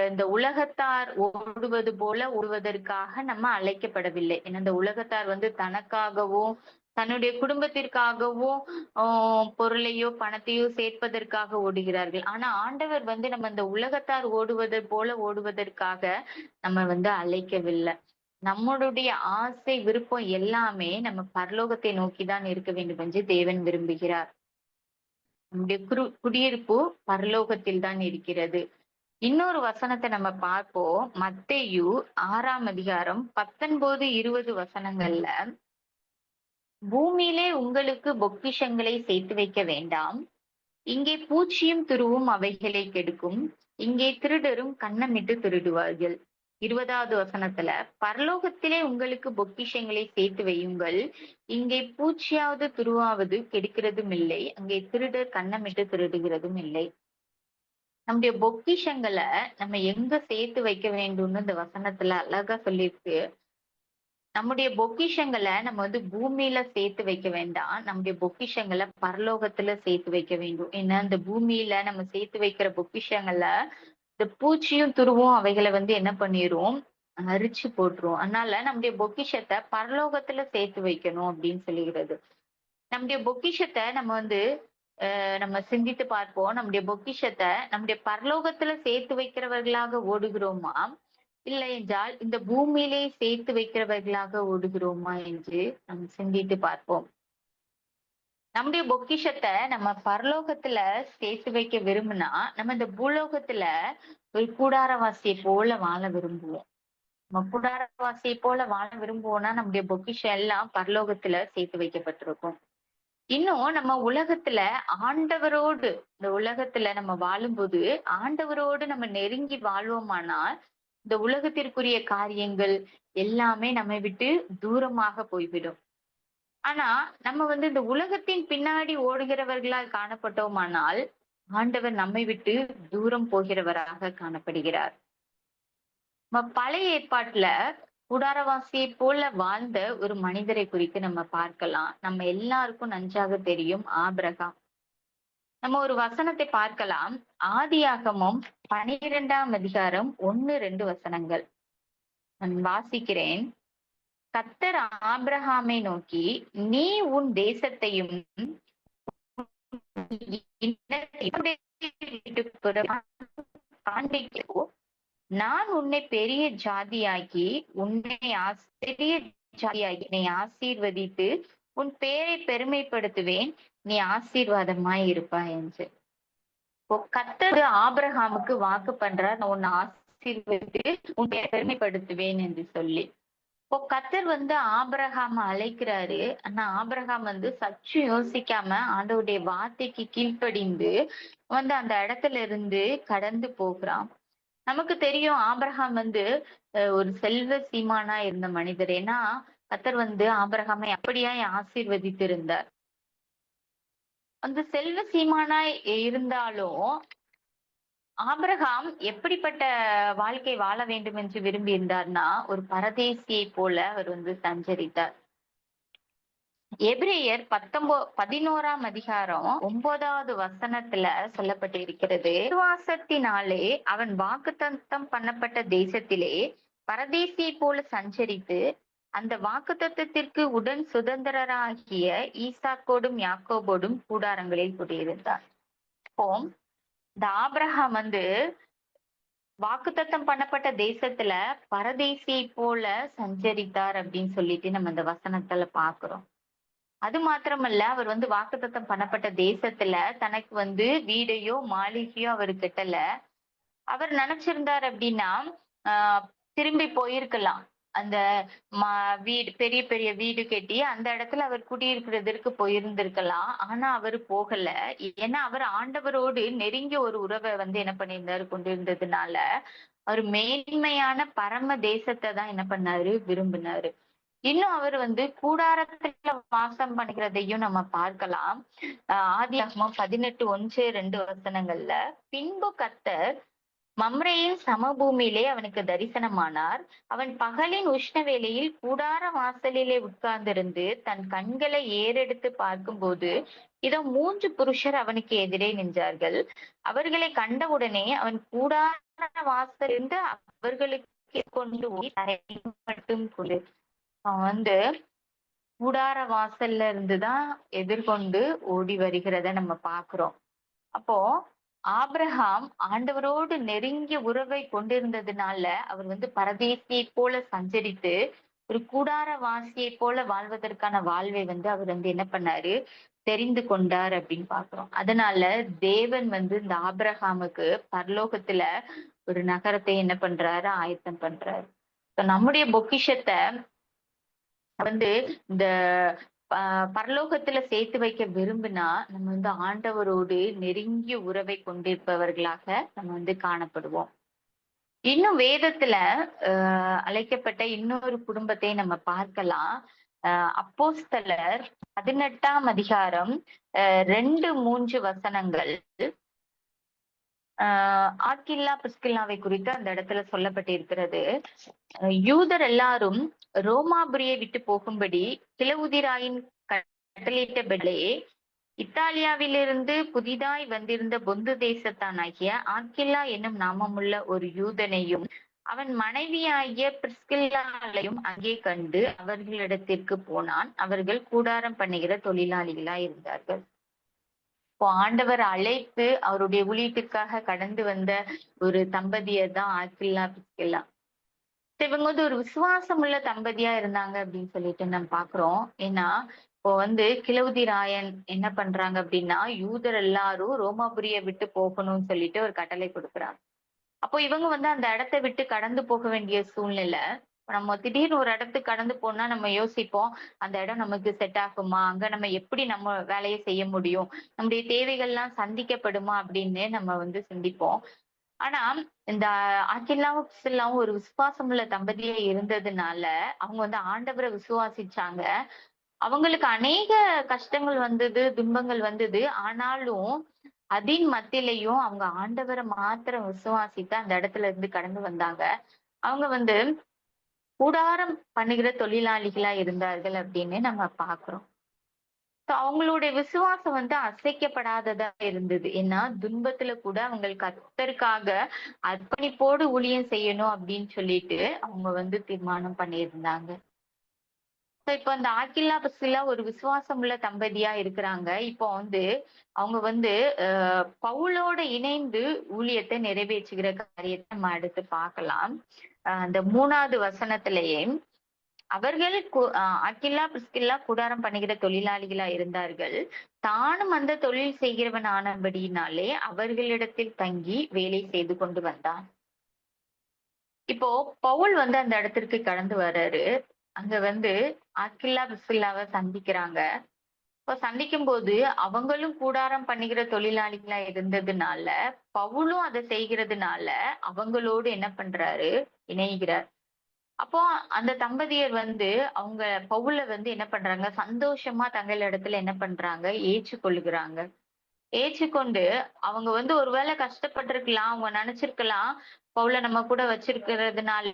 இந்த உலகத்தார் ஓடுவது போல ஓடுவதற்காக நம்ம அழைக்கப்படவில்லை. ஏன்னா இந்த உலகத்தார் தனக்காகவும், தன்னுடைய குடும்பத்திற்காகவும் பொருளையோ, பணத்தையோ சேர்ப்பதற்காக ஓடுகிறார்கள். ஆனா ஆண்டவர் நம்ம இந்த உலகத்தார் ஓடுவது போல ஓடுவதற்காக நம்ம அழைக்கவில்லை. நம்மளுடைய ஆசை, விருப்பம் எல்லாமே நம்ம பரலோகத்தை நோக்கி தான் இருக்க வேண்டும் என்று தேவன் விரும்புகிறார். நம்முடைய குடியிருப்பு பரலோகத்தில் தான் இருக்கிறது. இன்னொரு வசனத்தை நம்ம பார்ப்போம். மத்தேயு 6ஆம் அதிகாரம் 19, 20 வசனங்கள்ல, பூமியிலே உங்களுக்கு பொக்கிஷங்களை சேர்த்து வைக்க வேண்டாம். இங்கே பூச்சியும் துருவும் அவைகளை கெடுக்கும். இங்கே திருடரும் கன்னமிட்டு திருடுவார்கள். 20வது வசனத்துல, பரலோகத்திலே உங்களுக்கு பொக்கிஷங்களை சேர்த்து வையுங்கள். இங்கே பூச்சியாவது துருவாவது கெடுக்கிறதும் இல்லை. அங்கே திருடர் கன்னமிட்டு திருடுகிறதும் இல்லை. நம்முடைய பொக்கிஷங்களை நம்ம எங்க சேர்த்து வைக்க வேண்டும்னு இந்த வசனத்துல அழகா சொல்லியிருக்கு. நம்முடைய பொக்கிஷங்களை நம்ம பூமியில சேர்த்து வைக்க வேண்டாம். நம்முடைய பொக்கிஷங்களை பரலோகத்துல சேர்த்து வைக்க வேண்டும். ஏன்னா இந்த பூமியில நம்ம சேர்த்து வைக்கிற பொக்கிஷங்களை இந்த பூச்சியும் துருவும் அவைகளை என்ன பண்ணிரும், அரிச்சு போட்டுரும். அதனால நம்முடைய பொக்கிஷத்தை பரலோகத்துல சேர்த்து வைக்கணும் அப்படின்னு சொல்லுகிறது. நம்முடைய பொக்கிஷத்தை நம்ம சிந்தித்து பார்ப்போம். நம்முடைய பொக்கிஷத்தை நம்முடைய பரலோகத்துல சேர்த்து வைக்கிறவர்களாக ஓடுகிறோமா, இல்லை என்றால் இந்த பூமியிலே சேர்த்து வைக்கிறவர்களாக ஓடுகிறோமா என்று நம்ம சிந்தித்து பார்ப்போம். நம்முடைய பொக்கிஷத்தை நம்ம பரலோகத்துல சேர்த்து வைக்க விரும்பினா நம்ம இந்த பூலோகத்துல ஒரு கூடாரவாசியை போல வாழ விரும்புவோம். நம்ம கூடாரவாசியை போல வாழ விரும்புவோம்னா நம்முடைய பொக்கிஷம் எல்லாம் பரலோகத்துல சேர்த்து வைக்கப்பட்டிருக்கும். இன்னும் நம்ம உலகத்துல ஆண்டவரோடு, இந்த உலகத்துல நம்ம வாழும்போது ஆண்டவரோடு நம்ம நெருங்கி வாழ்வோமானால் இந்த உலகத்திற்குரிய காரியங்கள் எல்லாமே நம்மை விட்டு தூரமாக போய்விடும். ஆனா நம்ம இந்த உலகத்தின் பின்னாடி ஓடுகிறவர்களால் காணப்பட்டோமானால் ஆண்டவர் நம்மை விட்டு தூரம் போகிறவராக காணப்படுகிறார். நம்ம பழைய ஏற்பாட்டுல கூடாரவாசியை போல வாழ்ந்த ஒரு மனிதரை குறித்து நம்ம பார்க்கலாம். நம்ம எல்லாருக்கும் நன்றாக தெரியும், ஆபிரகாம். நம்ம ஒரு வசனத்தை பார்க்கலாம். ஆதியாகமம் 12ஆம் அதிகாரம் 1, 2 வசனங்கள் நான் வாசிக்கிறேன். கர்த்தர் ஆபிரகாமை நோக்கி, நீ உன் தேசத்தையும் நான் உன்னை பெரிய ஜாதியாக்கி உன்னை ஆசீர்வதித்து உன் பேரை பெருமைப்படுத்துவேன், நீ ஆசீர்வாதமாய் இருப்பாய் என்று. கர்த்தர் ஆபிரகாமுக்கு வாக்கு பண்றார், நான் உன்னை ஆசீர்வதித்து உன் பேரை பெருமைப்படுத்துவேன் என்று சொல்லி. இப்போ கர்த்தர் ஆபிரகாம அழைக்கிறாரு. ஆனா ஆபிரகாம் சற்று யோசிக்காம ஆண்டவருடைய வார்த்தைக்கு கீழ்ப்படிந்து அந்த இடத்துல இருந்து கடந்து போகிறான். நமக்கு தெரியும் ஆபிரகாம் ஒரு செல்வ சீமானா இருந்த மனிதர். ஏன்னா கர்த்தர் ஆபிரகாமை அப்படியாய் ஆசீர்வதித்திருந்தார். அந்த செல்வ சீமானாய் இருந்தாலும் ஆபிரகாம் எப்படிப்பட்ட வாழ்க்கை வாழ வேண்டும் என்று விரும்பி இருந்தார்னா ஒரு பரதேசியை போல அவர் சஞ்சரித்தார். எபிரேயர் 11ஆம் அதிகாரம் 9வது வசனத்துல சொல்லப்பட்டிருக்கிறது, விசுவாசத்தினாலே அவன் வாக்குத்தத்தம் பண்ணப்பட்ட தேசத்திலே பரதேசியை போல சஞ்சரித்து அந்த வாக்குத்தத்தத்திற்கு உடன் சுதந்திரராகிய ஈசாக்கோடும் யாக்கோபோடும் கூடாரங்களில் குடியிருந்தார். இப்போ இந்த ஆபிரகாம் வாக்குத்தத்தம் பண்ணப்பட்ட தேசத்துல பரதேசியை போல சஞ்சரித்தார் அப்படின்னு சொல்லிட்டு நம்ம இந்த வசனத்துல பாக்குறோம். அது மாத்திரமல்ல, அவர் வாக்குத்தத்தம் பண்ணப்பட்ட தேசத்துல தனக்கு வீடையோ மாளிகையோ அவர் கட்டல. அவர் நினைச்சிருந்தார் அப்படின்னா திரும்பி போயிருக்கலாம். அந்த வீடு, பெரிய பெரிய வீடு கட்டி அந்த இடத்துல அவர் குடியிருக்கிறதற்கு போயிருந்திருக்கலாம். ஆனா அவர் போகல. ஏன்னா அவர் ஆண்டவரோடு நெருங்கிய ஒரு உறவை என்ன பண்ணியிருந்தாரு, கொண்டிருந்ததுனால அவர் மேன்மையான பரம தேசத்தை தான் என்ன பண்ணாரு, விரும்பினாரு. இன்னும் அவர் கூடாரத்துல வாசம் பண்ணுகிறதையும் நம்ம பார்க்கலாம். ஆதியாகமம் 18, 1, 2 வசனங்கள்ல, பின்பு கர்த்தர் மம்ரேயின் சமபூமியிலே அவனுக்கு தரிசனமானார். அவன் பகலின் உஷ்ண வேளையில் கூடார வாசலிலே உட்கார்ந்திருந்து தன் கண்களை ஏறெடுத்து பார்க்கும்போது, இதோ 3 புருஷர் அவனுக்கு எதிரே நின்றார்கள். அவர்களை கண்டவுடனே அவன் கூடார வாசலிருந்து அவர்களுக்கு கொண்டு போய் தரையில் மட்டும் கொடு. அவன் வந்து கூடார வாசல்ல இருந்துதான் எதிர்கொண்டு ஓடி வருகிறத நம்ம பார்க்கிறோம். அப்போ ஆபிரகாம் ஆண்டவரோடு நெருங்கிய உறவை கொண்டிருந்ததுனால அவர் வந்து பரதேசியை போல சஞ்சரித்து ஒரு கூடார வாசியை போல வாழ்வதற்கான வாழ்வை வந்து அவர் வந்து என்ன பண்ணாரு, தெரிந்து கொண்டார் அப்படின்னு பாக்குறோம். அதனால தேவன் வந்து இந்த ஆபிரகாமுக்கு பரலோகத்துல ஒரு நகரத்தை என்ன பண்றாரு, ஆயத்தம் பண்றாரு. நம்முடைய பொக்கிஷத்தை வந்து இந்த பரலோகத்துல சேர்த்து வைக்க விரும்பினா நம்ம வந்து ஆண்டவரோடு நெருங்கிய உறவை கொண்டிருப்பவர்களாக நம்ம வந்து காணப்படுவோம். இன்னும் வேதத்துல அழைக்கப்பட்ட இன்னொரு குடும்பத்தை நம்ம பார்க்கலாம். அப்போஸ்தலர் 18ஆம் அதிகாரம் 2-3 வசனங்கள். ஆக்கில்லா பிரிஸ்கில்லாவை குறித்து அந்த இடத்துல சொல்லப்பட்டிருக்கிறது. யூதர் எல்லாரும் ரோமாபுரியை விட்டு போகும்படி கிலவுதிராயின் கட்டளையிட்டபடியே இத்தாலியாவிலிருந்து புதிதாய் வந்திருந்த பொந்து தேசத்தானாகிய ஆக்கில்லா என்னும் நாமமுள்ள ஒரு யூதனையும் அவன் மனைவியாகிய பிரிஸ்கில்லாலையும் அங்கே கண்டு அவர்களிடத்திற்கு போனான். அவர்கள் கூடாரம் பண்ணுகிற தொழிலாளிகளா இருந்தார்கள். இப்போ ஆண்டவர் அழைத்து அவருடைய ஊழியத்திற்காக கடந்து வந்த ஒரு தம்பதியர் தான் ஆக்கில்லா பிரிஸ்கில்லா. இவங்க வந்து ஒரு விசுவாசம் உள்ள தம்பதியா இருந்தாங்க அப்படின்னு சொல்லிட்டு நம்ம பாக்குறோம். ஏன்னா இப்போ வந்து கிலவுதி ராயன் என்ன பண்றாங்க அப்படின்னா, யூதர் எல்லாரும் ரோமாபுரியை விட்டு போகணும்னு சொல்லிட்டு ஒரு கட்டளை கொடுக்குறாங்க. அப்போ இவங்க வந்து அந்த இடத்தை விட்டு கடந்து போக வேண்டிய சூழ்நிலை. நம்ம திடீர்னு ஒரு இடத்துக்கு கடந்து போனா நம்ம யோசிப்போம், அந்த இடம் நமக்கு செட் ஆகுமா, அங்க நம்ம எப்படி நம்ம வேலையை செய்ய முடியும், நம்முடைய தேவைகள்லாம் சந்திக்கப்படுமா அப்படின்னு நம்ம வந்து சிந்திப்போம். ஆனா இந்த ஆக்கில்லாவும் பிரிஸ்கில்லாவும் ஒரு விசுவாசம் உள்ள தம்பதியா இருந்ததுனால அவங்க வந்து ஆண்டவரை விசுவாசிச்சாங்க. அவங்களுக்கு அநேக கஷ்டங்கள் வந்தது, துன்பங்கள் வந்தது. ஆனாலும் அதின் மத்தியிலையும் அவங்க ஆண்டவரை மாத்திரம் விசுவாசித்து அந்த இடத்துல இருந்து கடந்து வந்தாங்க. அவங்க வந்து கூடாரம் பண்ணுகிற தொழிலாளிகளா இருந்தார்கள் அப்படின்னு நம்ம பாக்குறோம். அவங்களுடைய விசுவாசம் வந்து அசைக்கப்படாததா இருந்தது. ஏன்னா துன்பத்துல கூட அவங்க கர்த்தருக்காக அர்ப்பணிப்போடு ஊழியம் செய்யணும் அப்படின்னு சொல்லிட்டு அவங்க வந்து தீர்மானம் பண்ணியிருந்தாங்க. இப்ப அந்த ஆக்கில்லா பிரிஸ்கில்லா ஒரு விசுவாசம் உள்ள தம்பதியா இருக்கிறாங்க. இப்போ வந்து அவங்க வந்து பவுலோட இணைந்து ஊழியத்தை நிறைவேற்றுகிற காரியத்தை நம்ம அடுத்து பார்க்கலாம். அந்த 3வது வசனத்திலேயே அவர்கள் அக்கில்லா பிரிஸ்கில்லா கூடாரம் பண்ணுகிற தொழிலாளிகளா இருந்தார்கள். தானும் அந்த தொழில் செய்கிறவன் ஆனபடியினாலே அவர்களிடத்தில் தங்கி வேலை செய்து கொண்டு வந்தான். இப்போ பவுல் வந்து அந்த இடத்திற்கு கடந்து வர்றாரு. அங்க வந்து அக்கில்லா பிரிஸ்கில்லாவை சந்திக்கிறாங்க. இப்போ சந்திக்கும் போது அவங்களும் கூடாரம் பண்ணுகிற தொழிலாளிகளா இருந்ததுனால பவுலும் அதை செய்கிறதுனால அவங்களோடு என்ன பண்றாரு, இணைகிறார். அப்போ அந்த தம்பதியர் வந்து அவங்க பவுல வந்து என்ன பண்றாங்க, சந்தோஷமா தங்கள் இடத்துல என்ன பண்றாங்க, ஏற்றுக்கொள்ளுகிறாங்க. ஏற்றுக்கொண்டு அவங்க வந்து ஒருவேளை கஷ்டப்பட்டிருக்கலாம், அவங்க நினைச்சிருக்கலாம் பவுல நம்ம கூட வச்சிருக்கிறதுனால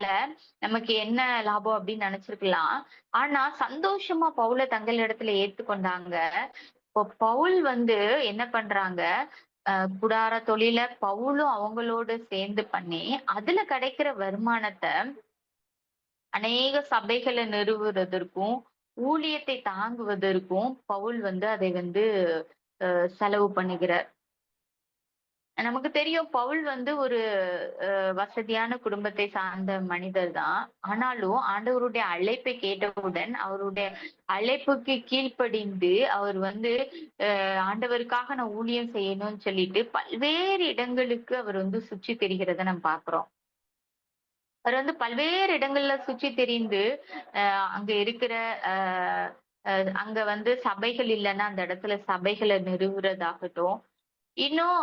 நமக்கு என்ன லாபம் அப்படின்னு நினைச்சிருக்கலாம். ஆனா சந்தோஷமா பவுல தங்கள் இடத்துல ஏத்துக்கொண்டாங்க. இப்போ பவுல் வந்து என்ன பண்றாங்க, குடார தொழில பவுலும் அவங்களோட சேர்ந்து பண்ணி அதுல கிடைக்கிற வருமானத்தை அநேக சபைகளை நிறுவுவதற்கும் ஊழியத்தை தாங்குவதற்கும் பவுல் வந்து அதை வந்து செலவு பண்ணுகிறார். நமக்கு தெரியும் பவுல் வந்து ஒரு வசதியான குடும்பத்தை சார்ந்த மனிதர் தான். ஆனாலும் ஆண்டவருடைய அழைப்பை கேட்டவுடன் அவருடைய அழைப்புக்கு கீழ்ப்படிந்து அவர் வந்து ஆண்டவருக்காக நான் ஊழியம் செய்யணும்னு சொல்லிட்டு பல்வேறு இடங்களுக்கு அவர் வந்து சுற்றி திரிகிறத நம்ம பாக்குறோம். அவர் வந்து பல்வேறு இடங்கள்ல சுற்றி திரிந்து அங்க இருக்கிற அங்க வந்து சபைகள் இல்லைன்னா அந்த இடத்துல சபைகளை நிறுவுறதாகட்டும், இன்னும்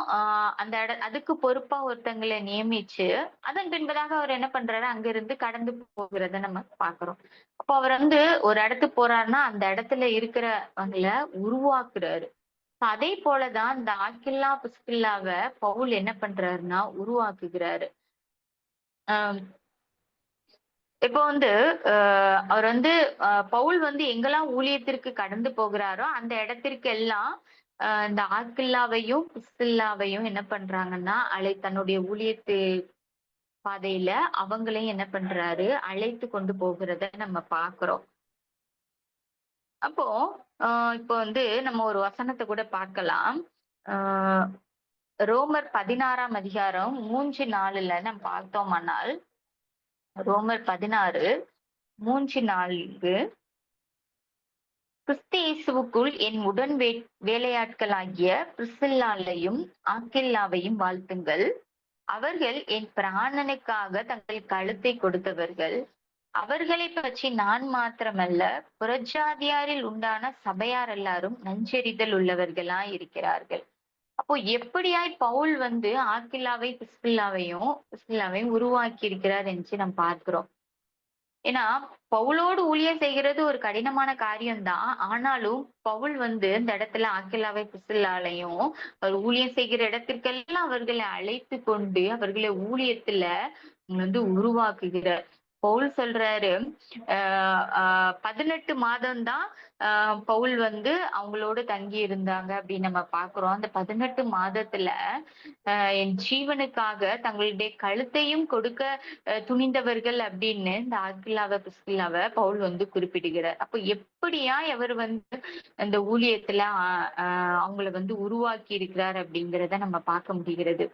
அந்த அதுக்கு பொறுப்பா ஒருத்தங்களை நியமிச்சு அதன் பின்பதாக அவர் என்ன பண்றாரு, அங்க இருந்து கடந்து போகிறத நம்ம பாக்குறோம். அப்போ அவர் வந்து ஒரு இடத்துக்கு போறாருன்னா அந்த இடத்துல இருக்கிறவங்களை உருவாக்குறாரு. அதே போலதான் இந்த ஆக்கில்லா பிஸ்கில்லாவ பவுல் என்ன பண்றாருன்னா உருவாக்குகிறாரு. ஆஹ் இப்போ வந்து அவர் வந்து பவுல் வந்து எங்கெல்லாம் ஊழியத்திற்கு கடந்து போகிறாரோ அந்த இடத்திற்கு எல்லாம் இந்த ஆக்கில்லாவையும் பிஸ்கில்லாவையும் என்ன பண்றாங்கன்னா தன்னுடைய ஊழியத்து பாதையில அவங்களையும் என்ன பண்றாரு அழைத்து கொண்டு போகிறத நம்ம பாக்குறோம். அப்போ இப்போ வந்து நம்ம ஒரு வசனத்தை கூட பார்க்கலாம். ஆஹ் ரோமர் 16ஆம் அதிகாரம் 3:4 நம்ம பார்த்தோமானால், ரோமர் 16:3-4 கிறிஸ்து இயேசுவுக்குள் என் உடன் வேலையாட்களாகிய பிரிசில்லாளையும் ஆக்கில்லாவையும் வாழ்த்துங்கள். அவர்கள் என் பிராணனுக்காக தங்கள் கழுத்தை கொடுத்தவர்கள். அவர்களை பற்றி நான் மாத்திரமல்ல, புறஜாதியாரில் உண்டான சபையார் எல்லாரும் நஞ்செறிதல் உள்ளவர்களாய் இருக்கிறார்கள். அப்போ எப்படியாய் பவுல் வந்து ஆக்கில்லாவை பிஸ்கில்லாவையும் உருவாக்கி இருக்கிறார் என்று நாம் பார்க்கிறோம். ஏன்னா பவுலோடு ஊழியம் செய்கிறது ஒரு கடினமான காரியம்தான். ஆனாலும் பவுல் வந்து இந்த இடத்துல ஆக்கில்லாவை பிஸ்கில்லாலையும் அவர் ஊழியம் செய்கிற இடத்திற்கெல்லாம் அவர்களை அழைத்து கொண்டு அவர்களை ஊழியத்துல வந்து உருவாக்குகிறார். பவுல் சொல்றாரு, 18 மாதம்தான் பவுல் வந்து அவங்களோட தங்கி இருந்தாங்க அப்படின்னு நம்ம பாக்குறோம். அந்த 18 மாதத்துல என் ஜீவனுக்காக தங்களுடைய கழுத்தையும் கொடுக்க துணிந்தவர்கள் அப்படின்னு இந்த ஆக்கில்லாவ பிஸ்கில்லாவ பவுல் வந்து குறிப்பிடுகிறார். அப்ப எப்படியா அவர் வந்து அந்த ஊழியத்துல அவங்கள வந்து உருவாக்கி இருக்கிறார் அப்படிங்கிறத நம்ம பார்க்க முடிகிறது.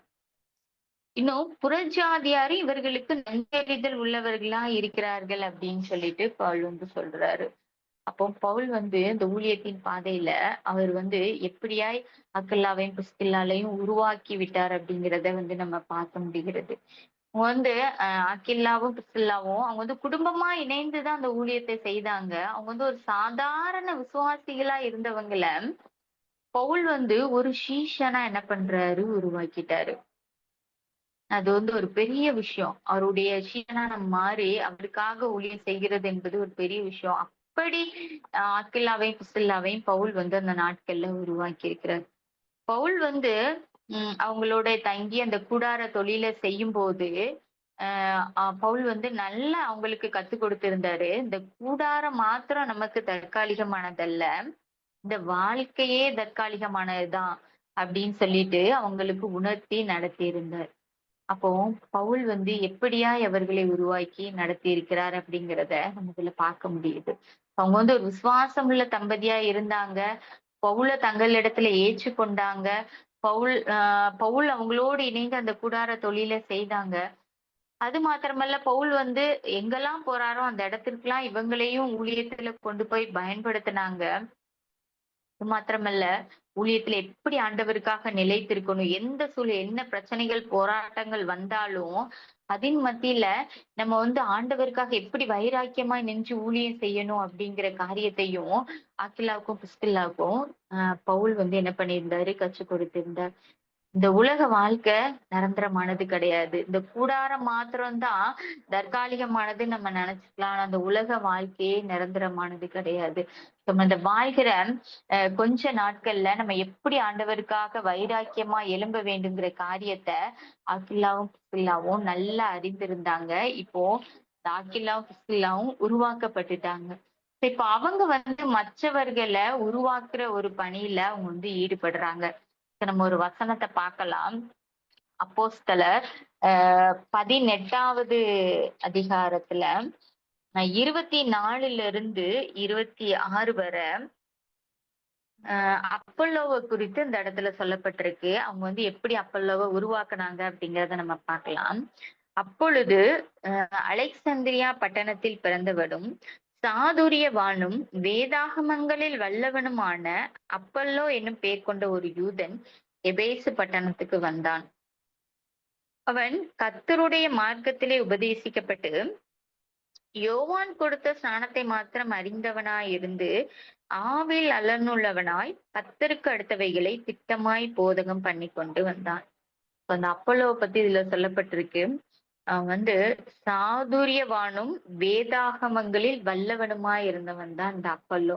இன்னும் புறஜாதியாரு இவர்களுக்கு நன்றறிதல் உள்ளவர்களா இருக்கிறார்கள் அப்படின்னு சொல்லிட்டு பவுல் வந்து சொல்றாரு. அப்போ பவுல் வந்து இந்த ஊழியத்தின் பாதையில அவர் வந்து எப்படியாய் அக்கில்லாவையும் பிஸ்கில்லாலையும் உருவாக்கி விட்டார் அப்படிங்கிறத வந்து நம்ம பார்க்க முடிகிறது. வந்து அக்கில்லாவும் பிஸ்கில்லாவும் அவங்க வந்து குடும்பமா இணைந்துதான் அந்த ஊழியத்தை செய்தாங்க. அவங்க வந்து ஒரு சாதாரண விசுவாசிகளா இருந்தவங்கள பவுல் வந்து ஒரு சீஷனா என்ன பண்றாரு உருவாக்கிட்டாரு. அது வந்து ஒரு பெரிய விஷயம். அவருடைய சீடனா நம்ம மாறி அவருக்காக ஊழியம் செய்கிறது என்பது ஒரு பெரிய விஷயம். அப்படி அக்கில்லாவையும் பிஸ்கில்லாவையும் பவுல் வந்து அந்த நாட்கள்ல உருவாக்கி இருக்கிறார். பவுல் வந்து அவங்களோட தங்கி அந்த கூடார தொழில செய்யும் போது பவுல் வந்து நல்லா அவங்களுக்கு கத்து கொடுத்திருந்தாரு. இந்த கூடாரம் மாத்திரம் நமக்கு தற்காலிகமானதல்ல, இந்த வாழ்க்கையே தற்காலிகமானதுதான் அப்படின்னு சொல்லிட்டு அவங்களுக்கு உணர்த்தி நடத்தி இருந்தார். அப்போ பவுல் வந்து எப்படியா அவர்களை உருவாக்கி நடத்தி இருக்கிறார் அப்படிங்கிறத நம்ம இதுல பார்க்க முடியுது. அவங்க வந்து ஒரு விசுவாசம் உள்ள தம்பதியா இருந்தாங்க. பவுல தங்களிடத்துல ஏற்றுக்கொண்டாங்க. பவுல் அவங்களோடு இணைந்து அந்த கூடார தொழில செய்தாங்க. அது மாத்திரமல்ல, பவுல் வந்து எங்கெல்லாம் போறாரோ அந்த இடத்திற்கெல்லாம் இவங்களையும் ஊழியத்துல கொண்டு போய் பயன்படுத்தினாங்க. அது மாத்திரமல்ல, ஊழியத்துல எப்படி ஆண்டவருக்காக நிலைத்திருக்கணும், எந்த சூழல் என்ன பிரச்சனைகள் போராட்டங்கள் வந்தாலும் அதன் மத்தியில நம்ம வந்து ஆண்டவருக்காக எப்படி வைராக்கியமா நின்று ஊழியம் செய்யணும் அப்படிங்கிற காரியத்தையும் ஆக்கில்லாவுக்கும் பிஸ்கில்லாவுக்கும் பவுல் வந்து என்ன பண்ணியிருந்தாரு கற்றுக் கொடுத்திருந்தார். இந்த உலக வாழ்க்கை நிரந்தரமானது கிடையாது. இந்த கூடாரம் மாத்திரம்தான் தற்காலிகமானது நம்ம நினைச்சுக்கலாம். ஆனா அந்த உலக வாழ்க்கையே நிரந்தரமானது கிடையாது. நம்ம இந்த வாழ்கிற கொஞ்ச நாட்கள்ல நம்ம எப்படி ஆண்டவருக்காக வைராக்கியமா எழும்ப வேண்டுங்கிற காரியத்தை ஆக்கில்லாவும் பிஸ்கில்லாவும் நல்லா அறிந்திருந்தாங்க. இப்போ ஆக்கில்லாவும் பிஸ்கில்லாவும் உருவாக்கப்பட்டுட்டாங்க. இப்ப அவங்க வந்து மற்றவர்களை உருவாக்குற ஒரு பணியில அவங்க வந்து ஈடுபடுறாங்க. நம்ம ஒரு வசனத்தை பார்க்கலாம். அப்போஸ்தலர் 18வது அதிகாரத்துல 24 26 வரை அப்பல்லோவை குறித்து இந்த இடத்துல சொல்லப்பட்டிருக்கு. அவங்க வந்து எப்படி அப்பல்லோவை உருவாக்குனாங்க அப்படிங்கிறத நம்ம பார்க்கலாம். அப்பொழுது அலெக்சாந்திரியா பட்டணத்தில் பிறந்தவனும் சாதுரியவானும் வேதாகமங்களில் வல்லவனுமான அப்பல்லோ என்னும் பெயர் கொண்ட ஒரு யூதன் எபேசு பட்டணத்துக்கு வந்தான். அவன் கர்த்தருடைய மார்க்கத்திலே உபதேசிக்கப்பட்டு யோவான் கொடுத்த ஸ்நானத்தை மாத்திரம் அறிந்தவனாயிருந்து ஆவில் அலனுள்ளவனாய் கர்த்தருக்கு அடுத்தவைகளை திட்டமாய் போதகம் பண்ணி கொண்டு வந்தான். அந்த அப்பல்லோவை பத்தி இதுல சொல்லப்பட்டிருக்கு. அவன் வந்து சாதுரியவானும் வேதாகமங்களில் வல்லவனுமாய் இருந்தவன் தான் இந்த அப்பல்லோ.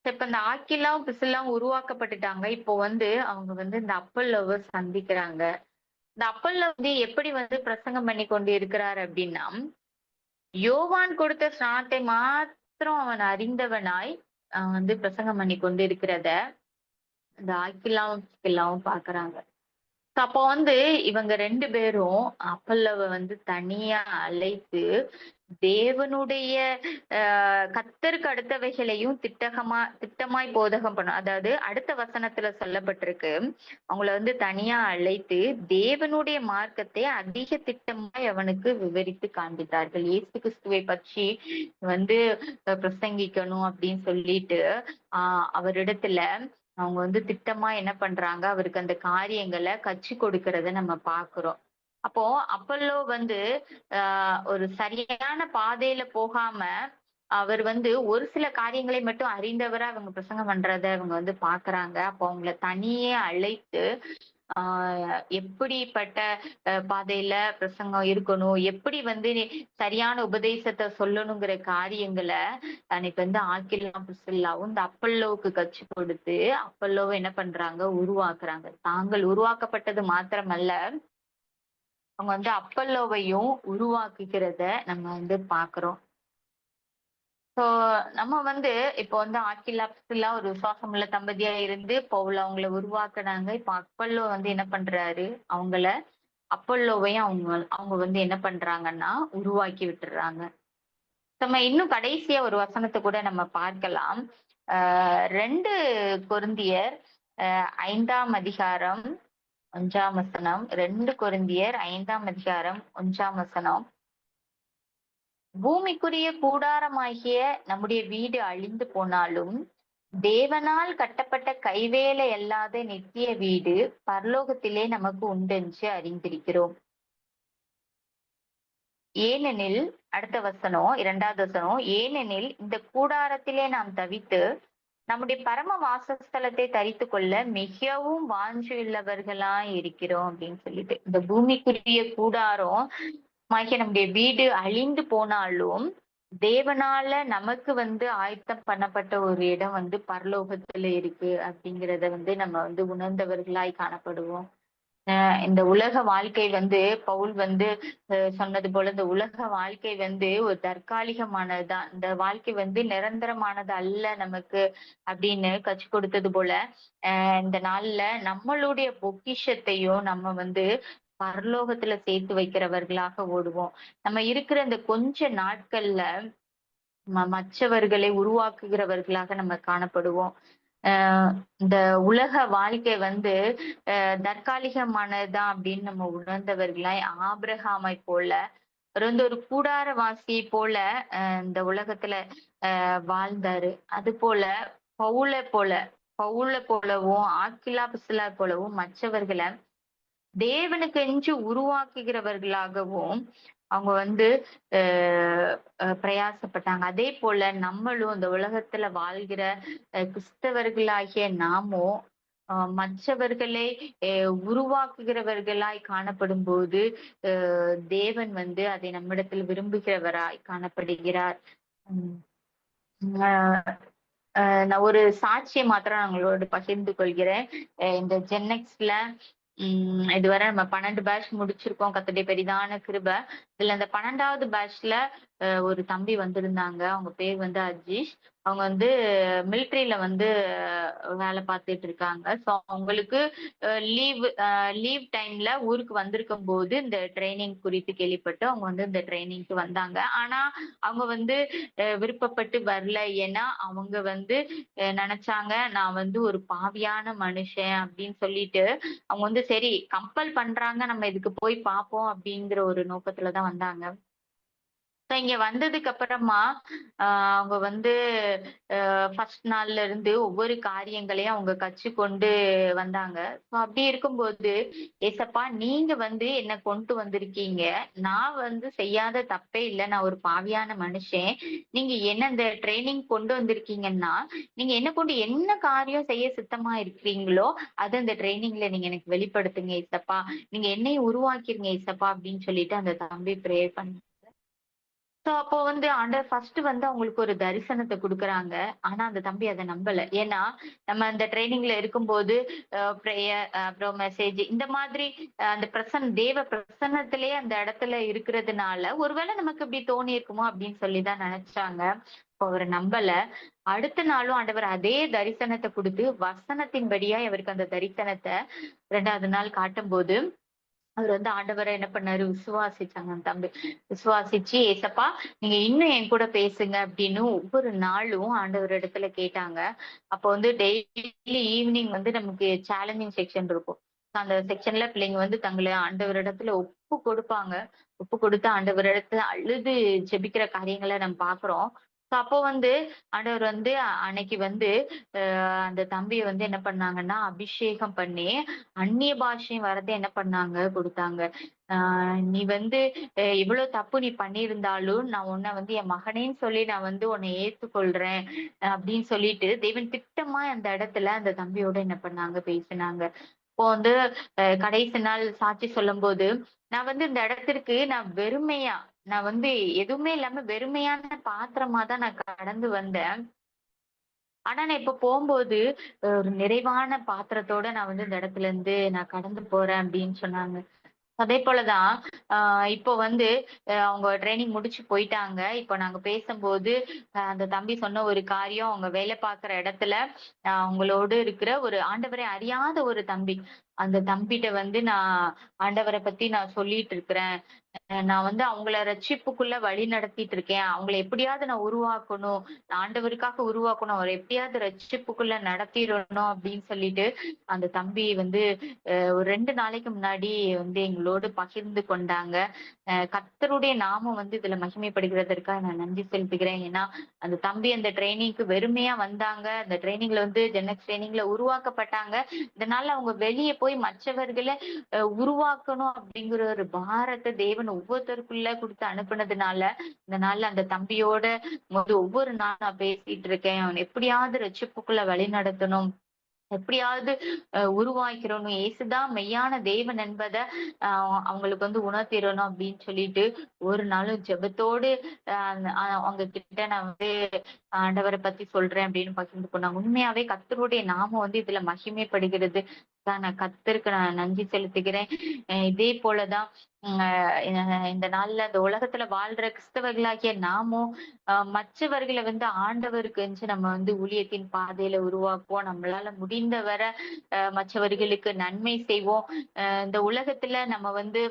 இப்ப இந்த ஆக்கிலாவும் பிசிலாவும் உருவாக்கப்பட்டுட்டாங்க. இப்போ வந்து அவங்க வந்து இந்த அப்பல்லோவ சந்திக்கிறாங்க. இந்த அப்பல்லோ வந்து எப்படி வந்து பிரசங்கம் பண்ணி கொண்டு இருக்கிறார் அப்படின்னா, யோவான் கொடுத்த ஸ்நானத்தை மாத்திரம் அவன் அறிந்தவனாய் வந்து பிரசங்கம் பண்ணி கொண்டு இருக்கிறத இந்த ஆக்கிலாவும் பிஸ்கில்லாவும் பாக்குறாங்க. அப்போ வந்து இவங்க 2 பேரும் அப்பல்லவ வந்து தனியா அழைத்து, தேவனுடைய கர்த்தருக்கு அடுத்தவைகளையும் திட்டமாய் போதகம் பண்ணும். அதாவது அடுத்த வசனத்துல சொல்லப்பட்டிருக்கு. அவங்கள வந்து தனியா அழைத்து, தேவனுடைய மார்க்கத்தை அதிக திட்டமாய் அவனுக்கு விவரித்து காண்பித்தார்கள். இயேசு கிறிஸ்துவை பற்றி வந்து பிரசங்கிக்கணும் அப்படின்னு சொல்லிட்டு, அவரிடத்துல அவங்க வந்து திட்டமா என்ன பண்றாங்க, அவருக்கு அந்த காரியங்கள கற்றுக் கொடுக்கிறத நம்ம பார்க்கிறோம். அப்போ அப்பல்லோ வந்து ஒரு சரியான பாதையில போகாம, அவர் வந்து ஒரு சில காரியங்களை மட்டும் அறிந்தவரா அவங்க பிரசங்கம் பண்றத அவங்க வந்து பார்க்கறாங்க. அப்போ அவங்கள தனியே அழைத்து, ஆ எப்படிப்பட்ட பாதையில பிரசங்கம் இருக்கணும், எப்படி வந்து சரியான உபதேசத்த சொல்லணுங்கிற காரியங்கள அன்னைக்கு வந்து ஆக்கில்லாவும், பிரிஸ்கில்லாவும் இந்த அப்பல்லோவுக்கு கற்றுக் கொடுத்து, அப்பல்லோவ என்ன பண்றாங்க, உருவாக்குறாங்க. தாங்கள் உருவாக்கப்பட்டது மாத்திரமல்ல, அவங்க வந்து அப்பல்லோவையும் உருவாக்குகிறத நம்ம வந்து பார்க்கிறோம். ஸோ நம்ம வந்து இப்போ வந்து ஆக்கில்லா, பிரிஸ்கில்லா ஒரு விசுவாசமுள்ள தம்பதியா இருந்து பவுல் அவங்கள உருவாக்குனாங்க. இப்ப அப்பல்லோ வந்து என்ன பண்றாரு, அவங்கள அப்பல்லோவையும் அவங்க வந்து என்ன பண்றாங்கன்னா, உருவாக்கி விட்டுர்றாங்க. நம்ம இன்னும் கடைசியா ஒரு வசனத்த கூட நம்ம பார்க்கலாம். 2 கொரிந்தியர் 5ஆம் அதிகாரம் 1ஆம் வசனம். 2 கொரிந்தியர் 5ஆம் அதிகாரம் 1ஆம் வசனம். பூமிக்குரிய கூடாரமாகிய நம்முடைய வீடு அழிந்து போனாலும், தேவனால் கட்டப்பட்ட கைவேலை அல்லாத நித்திய வீடு பரலோகத்திலே நமக்கு உண்டென்று அறிந்திருக்கிறோம். ஏனெனில் அடுத்த வசனம் 2வது வசனம். ஏனெனில் இந்த கூடாரத்திலே நாம் தவித்து நம்முடைய பரம வாசஸ்தலத்தை தரித்துக் கொள்ள மிகவும் வாஞ்சியுள்ளவர்களாய் இருக்கிறோம் அப்படின்னு சொல்லிட்டு. இந்த பூமிக்குரிய கூடாரம் ஆகிய நம்முடைய வீடு அழிந்து போனாலும், தேவனால நமக்கு வந்து ஆயத்தம் பண்ணப்பட்ட ஒரு இடம் வந்து பரலோகத்துல இருக்கு அப்படிங்கிறத வந்து நம்ம வந்து உணர்ந்தவர்களாய் காணப்படுவோம். இந்த உலக வாழ்க்கை வந்து பவுல் வந்து சொன்னது போல இந்த உலக வாழ்க்கை வந்து ஒரு தற்காலிகமானதுதான். இந்த வாழ்க்கை வந்து நிரந்தரமானது அல்ல நமக்கு அப்படின்னு கற்றுக் கொடுத்தது போல, இந்த நாள்ல நம்மளுடைய பொக்கிஷத்தையும் நம்ம வந்து பரலோகத்துல சேர்த்து வைக்கிறவர்களாக ஓடுவோம். நம்ம இருக்கிற இந்த கொஞ்ச நாட்கள்ல மற்றவர்களை உருவாக்குகிறவர்களாக நம்ம காணப்படுவோம். இந்த உலக வாழ்க்கை வந்து தற்காலிகமானதுதான் அப்படின்னு நம்ம உணர்ந்தவர்களாய் ஆபிரகாமை போல வந்து ஒரு கூடாரவாசியை போல இந்த உலகத்துல வாழ்ந்தாரு. அது போல பவுல போல பவுல போலவும் ஆக்கிலா பிசிலா போலவும் மற்றவர்களை தேவனுக்கென்று உருவாக்குகிறவர்களாகவும் அவங்க வந்து பிரயாசப்பட்டாங்க. அதே போல நம்மளும் இந்த உலகத்துல வாழ்கிற கிறிஸ்தவர்களாகிய நாமும் மற்றவர்களை உருவாக்குகிறவர்களாய் காணப்படும் போது தேவன் வந்து அதை நம்மிடத்தில் விரும்புகிறவராய் காணப்படுகிறார். உம் நான் ஒரு சாட்சியை மாத்திரம் நான் உங்களோட பகிர்ந்து கொள்கிறேன். இந்த ஜென்னெக்ஸ்ல இதுவரை நம்ம 12 பேட்ச் முடிச்சிருக்கோம். கர்த்தருடைய பெரிதான கிருபை. இதுல இந்த 12வது பேட்ச்ல ஒரு தம்பி வந்திருந்தாங்க. அவங்க பேர் வந்து அஜீஷ். அவங்க வந்து மிலிட்டரியில வந்து வேலை பார்த்துட்டு இருக்காங்க. ஸோ அவங்களுக்கு லீவ் டைம்ல ஊருக்கு வந்திருக்கும் போது இந்த ட்ரைனிங் குறித்து கேள்விப்பட்டு அவங்க வந்து இந்த ட்ரைனிங்க்கு வந்தாங்க. ஆனா அவங்க வந்து விருப்பப்பட்டு வரல. ஏன்னா அவங்க வந்து நினைச்சாங்க நான் வந்து ஒரு பாவியான மனுஷன் அப்படின்னு சொல்லிட்டு அவங்க வந்து சரி கம்பல் பண்றாங்க நம்ம இதுக்கு போய் பார்ப்போம் அப்படிங்கிற ஒரு நோக்கத்துலதான் வந்தாங்க. இங்க வந்ததுக்கு அப்புறமா அவங்க வந்து ஃபர்ஸ்ட் நாள்ல இருந்து ஒவ்வொரு காரியங்களையும் அவங்க கற்றுக்கொண்டு வந்தாங்க. ஸோ அப்படி இருக்கும்போது ஏசப்பா நீங்க வந்து என்ன கொண்டு வந்திருக்கீங்க. நான் வந்து செய்யாத தப்பே இல்லை. நான் ஒரு பாவியான மனுஷன். நீங்க என்ன இந்த ட்ரைனிங் கொண்டு வந்திருக்கீங்கன்னா நீங்க என்ன கொண்டு என்ன காரியம் செய்ய சித்தமா இருக்கிறீங்களோ அது அந்த ட்ரைனிங்ல நீங்க எனக்கு வெளிப்படுத்துங்க ஏசப்பா. நீங்க என்னையும் உருவாக்கிருங்க ஏசப்பா அப்படின்னு சொல்லிட்டு அந்த தம்பி ப்ரேயர் பண்ணி அப்போ வந்து ஆண்டவர் ஃபர்ஸ்ட் வந்து அவங்களுக்கு ஒரு தரிசனத்த குடுக்குறாங்க. ஆனா அந்த தம்பி அத நம்பல. ஏன்னா, நம்ம அந்த ட்ரெய்னிங்ல இருக்கும்போது பிரேயர் அப்புறம் மெசேஜ் இந்த மாதிரி அந்த தேவ பிரசன்னத்திலேயே அந்த இடத்துல இருக்கிறதுனால, ஒருவேளை நமக்கு இப்படி தோணியிருக்குமோ அப்படின்னு சொல்லி தான் நெனச்சாங்க. அப்போ அவரு நம்பல. அடுத்த நாளும் ஆண்டவர் அதே தரிசனத்த குடுத்து, வசனத்தின்படியா அவருக்கு அந்த தரிசனத்த 2வது நாள் காட்டும்போது அவரு வந்து ஆண்டவர என்ன பண்ணாரு, விசுவாசிச்சாங்க அந்த தம்பி. விசுவாசிச்சு, "ஏசப்பா, நீங்க இன்னும் என் கூட பேசுங்க" அப்படின்னு ஒவ்வொரு நாளும் ஆண்டவர் இடத்துல கேட்டாங்க. அப்போ வந்து டெய்லி ஈவினிங் வந்து நமக்கு சேலஞ்சிங் செக்ஷன் இருக்கும். அந்த செக்ஷன்ல பிள்ளைங்க வந்து தங்கள ஆண்டவரிடத்துல ஒப்பு கொடுப்பாங்க. ஒப்பு கொடுத்து ஆண்டவரிடத்துல அழுது ஜெபிக்கிற காரியங்கள நம்ம பார்க்குறோம். அப்போ வந்து ஆண்டவர் வந்து அன்னைக்கு வந்து அந்த தம்பிய வந்து என்ன பண்ணாங்கன்னா, அபிஷேகம் பண்ணி, அந்நிய பாஷை வரத்த என்ன பண்ணாங்க, குடுத்தாங்க. ஆ "நீ வந்து இவ்ளோ தப்பு நீ பண்ணியிருந்தாலும், நான் உன்ன வந்து என் மகனேன்னு சொல்லி நான் வந்து உன்னை ஏத்துக்கொள்றேன்." அப்படின்னு சொல்லிட்டு தேவன் திட்டமா அந்த இடத்துல அந்த தம்பியோட என்ன பண்ணாங்க, பேசினாங்க. இப்போ வந்து கடைசி நாள் சாட்சி சொல்லும்போது, நான் வந்து இந்த இடத்திற்கு நான் வெறுமையா, நான் வந்து எதுவுமே இல்லாம வெறுமையான பாத்திரமா தான் நான் கடந்து வந்தேன். ஆனா நான் இப்ப போம்போது, ஒரு நிறைவான பாத்திரத்தோட நான் வந்து இந்த இடத்துல இருந்து நான் கடந்து போறேன் அப்படின்னு சொன்னாங்க. அதே போல தான், அ இப்போ வந்து அவங்க ட்ரெய்னிங் முடிச்சு போயிட்டாங்க. இப்போ நாங்க பேசம்போது, அந்த தம்பி சொன்ன ஒரு காரியம், அவங்க வேலை பார்க்குற இடத்துல, அவங்களோடு இருக்கிற ஒரு ஆண்டவரை அறியாத ஒரு தம்பி. அந்த தம்பிட்ட வந்து நான் ஆண்டவர பத்தி நான் சொல்லிட்டு இருக்கிறேன். நான் வந்து அவங்கள ரட்சிப்புக்குள்ள வழி நடத்திட்டு இருக்கேன். அவங்கள எப்படியாவது நான் உருவாக்கணும். ஆண்டவருக்காக உருவாக்கணும். அவர எப்படியாவது ரட்சிப்புக்குள்ள நடத்திறணும் அப்படின்னு சொல்லிட்டு, அந்த தம்பி வந்து ஒரு 2 நாளைக்கு முன்னாடி வந்து எங்களோடு பகிர்ந்து கொண்டாங்க. கர்த்தருடைய நாமம் வந்து இதுல மகிமைப்படுகிறதற்காக நான் நன்றி செலுத்துகிறேன். ஏன்னா, அந்த தம்பி அந்த ட்ரெய்னிங்க்கு வெறுமையா வந்தாங்க. அந்த ட்ரெய்னிங்ல வந்து ஜெனெக்ஸ் ட்ரெய்னிங்ல உருவாக்கப்பட்டாங்க. இதனால அவங்க வெளிய போய் மற்றவர்கள உருவாக்கணும் அப்படிங்கிற ஒரு பாரத்த தேவன் ஒவ்வொருத்தருக்குள்ள குடுத்து அனுப்புனதுனால, இந்த நாள்ல அந்த தம்பியோட வந்து ஒவ்வொரு நாளும் நான் பேசிட்டு இருக்கேன். அவன எப்படியாவது ரட்சிப்புக்குள்ள வழிநடத்தணும். எப்படியாவது உருவாக்கிறணும். இயேசுதான் மெய்யான தேவன் என்பத அ அவங்களுக்கு வந்து உணர்த்திறணும் அப்படின்னு சொல்லிட்டு, ஒரு நாளும் ஜெபத்தோடு அ அவங்க கிட்ட நான் வந்து ஆண்டவர பத்தி சொல்றேன் அப்படின்னு பகிர்ந்து கொண்டாங்க. உண்மையாவே கர்த்தருடைய நாமம் வந்து இதுல மகிமைப்படுகிறது. நான் கர்த்தருக்கு நான் நன்றி செலுத்துகிறேன். இதே போல தான் இந்த நாள்ல இந்த உலகத்துல வாழ்ற கிறிஸ்தவர்களாகிய நாமும் மற்றவர்கள வந்து ஆண்டவருக்கென்று நம்ம வந்து ஊழியத்தின் பாதையில உருவாக்குவோம். நம்மளால முடிந்தவரை மற்றவர்களுக்கு நன்மை செய்வோம். இந்த உலகத்துல நம்ம வந்து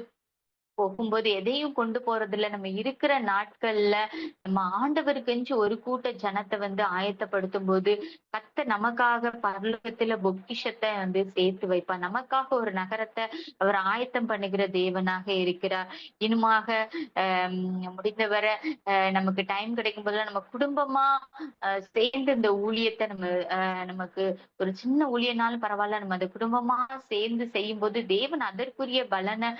போகும்போது எதையும் கொண்டு போறதில்ல. நம்ம இருக்கிற நாட்கள்ல நம்ம ஆண்டவருக்கென்று ஒரு கூட்ட ஜனத்த வந்து ஆயத்தப்படுத்தும்போது, கர்த்தர் நமக்காக பரலோகத்தில பொக்கிஷத்த வந்து சேர்த்து வைப்பார். நமக்காக ஒரு நகரத்த அவர் ஆயத்தம் பண்ணுகிற தேவனாக இருக்கிறார். இன்னுமாக முடிந்தவரை நமக்கு டைம் கிடைக்கும் போதெல்லாம் நம்ம குடும்பமா சேர்ந்து இந்த ஊழியத்த நமக்கு ஒரு சின்ன ஊழியனாலும் பரவால்ல. நம்ம அத குடும்பமா சேர்ந்து செய்யும்போது, தேவன் அதற்குரிய பலன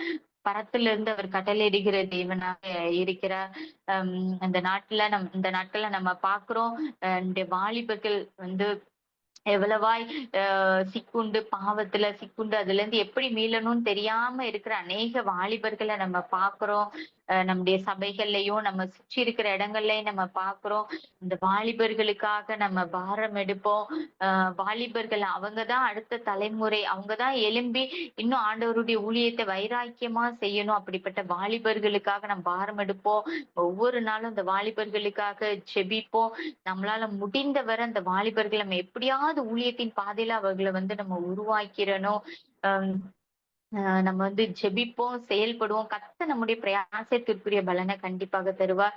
பரத்திலிருந்து அவர் கட்டளையிடுகிற தேவனாக இருக்கிறார். அம் இந்த நாட்கள்ல நம்ம பார்க்கிறோம். இந்த வாலிபர்கள் வந்து எவ்வளவாய் சிக்குண்டு பாவத்துல சிக்குண்டு அதுலேருந்து எப்படி மீளணும்னு தெரியாம இருக்கிற அநேக வாலிபர்கள நம்ம பார்க்கிறோம். நம்முடைய சபைகள்லயும், நம்ம சுற்றி இருக்கிற இடங்கள்லயும் நம்ம பார்க்கிறோம். இந்த வாலிபர்களுக்காக நம்ம பாரம் எடுப்போம். வாலிபர்கள் அவங்க தான் அடுத்த தலைமுறை. அவங்க தான் எழும்பி இன்னும் ஆண்டவருடைய ஊழியத்த வைராக்கியமா செய்யணும். அப்படிப்பட்ட வாலிபர்களுக்காக நம்ம பாரம் எடுப்போம். ஒவ்வொரு நாளும் இந்த வாலிபர்களுக்காக ஜெபிப்போம். நம்மளால முடிந்தவரை அந்த வாலிபர்கள நம்ம எப்படியாவது ஊழியத்தின் பாதையில அவர்கள வந்து நம்ம உருவாக்கிறணும். அம் நம்ம வந்து ஜெபிப்போம், செயல்படுவோம். கர்த்தர் நம்முடைய பிரயாசத்திற்குரிய பலன கண்டிப்பாக தருவார்.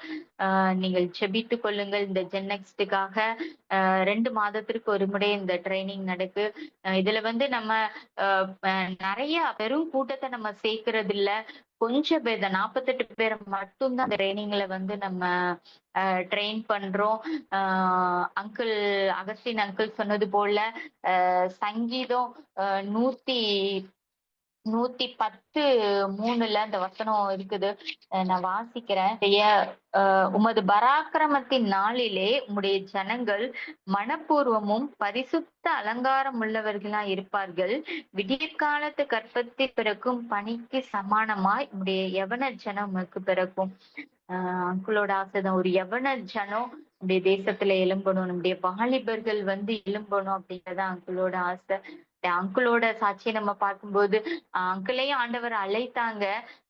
நீங்கள் ஜெபித்துக் கொள்ளுங்கள். இந்த ஜென்னெக்ஸ்ட்டுக்காக 2 மாதத்திற்கு ஒரு முறை இந்த ட்ரெய்னிங் நடக்கு. இதுல வந்து நம்ம அ அ நெறைய பெரும் கூட்டத்த நம்ம சேர்க்கிறது இல்ல. கொஞ்சம் பேர் தான் 48 பேர மட்டும் தான் அந்த ட்ரெய்னிங்ல வந்து நம்ம ட்ரெயின் பண்றோம். அ அங்கிள் அகஸ்டின் அங்கிள் சொன்னது போல சங்கீதம் 100 110:3ல அந்த வசனம் இருக்குது. நான் வாசிக்கிறேன். உமது பராக்கிரமத்தின் நாளிலே உம்முடைய ஜனங்கள் மனப்பூர்வமும் பரிசுத்த அலங்காரம் உள்ளவர்களாய் இருப்பார்கள். விடியற்காலத்து கர்ப்பத்தில் பிறக்கும் பனிக்கு சமானமாய் உம்முடைய யவன ஜனம் உமக்கு பிறக்கும். அங்கிளோட ஆசைதான். ஒரு யவன ஜனம் நம்முடைய தேசத்துல எழும்பணும். நம்முடைய வாலிபர்கள் வந்து எழும்பணும் அப்படிங்கறதான் அங்கிளோட ஆசை. அங்கிளோட சாட்சியை நம்ம பார்க்கும்போது அங்கிளையும் ஆண்டவர் அழைத்தாங்க.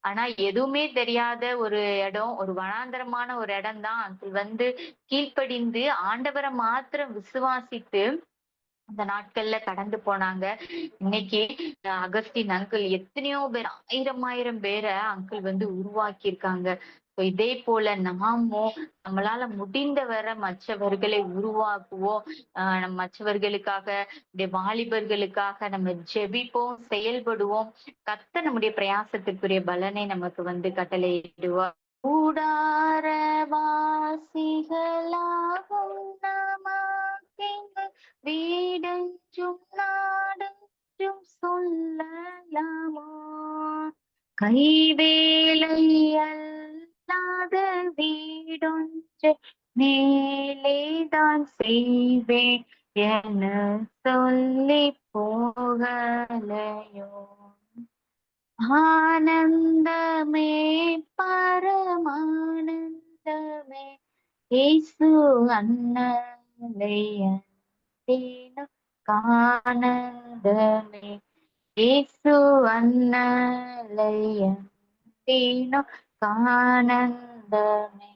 ஆனா எதுவுமே தெரியாத ஒரு இடம், ஒரு வனாந்தரமான ஒரு இடம் தான். அங்கிள் வந்து கீழ்ப்படிந்து ஆண்டவரை மாத்திரம் விசுவாசித்து அந்த நாட்கள்ல கடந்து போனாங்க. இன்னைக்கு அகஸ்டின் அங்கிள் எத்தனையோ பேர், ஆயிரம் ஆயிரம் பேர அங்கிள் வந்து உருவாக்கி இருக்காங்க. இதே போல நாமும் நம்மளால முடிந்தவரை மற்றவர்களை உருவாக்குவோம். நம்ம மற்றவர்களுக்காக, இந்த வாலிபர்களுக்காக நம்ம ஜெபிப்போம், செயல்படுவோம். கர்த்தர் நம்முடைய பிரயாசத்திற்குரிய பலனை நமக்கு வந்து கட்டளையிடுவார். கூடார வாசிகளாகும் நமக்கிங்கு வீடென்றும் நாடென்றும் சொல்லலாமோ? கைவேலை அல்லாத வீடொன்று மேலேதான் செய்வேன் என சொல்லி போகலையோ? ஆனந்தமே பரமானந்தமே இயேசு அண்ணலை அண்டின கானந்தமே இயேசு அண்ணலை அண்டின கானந்தமே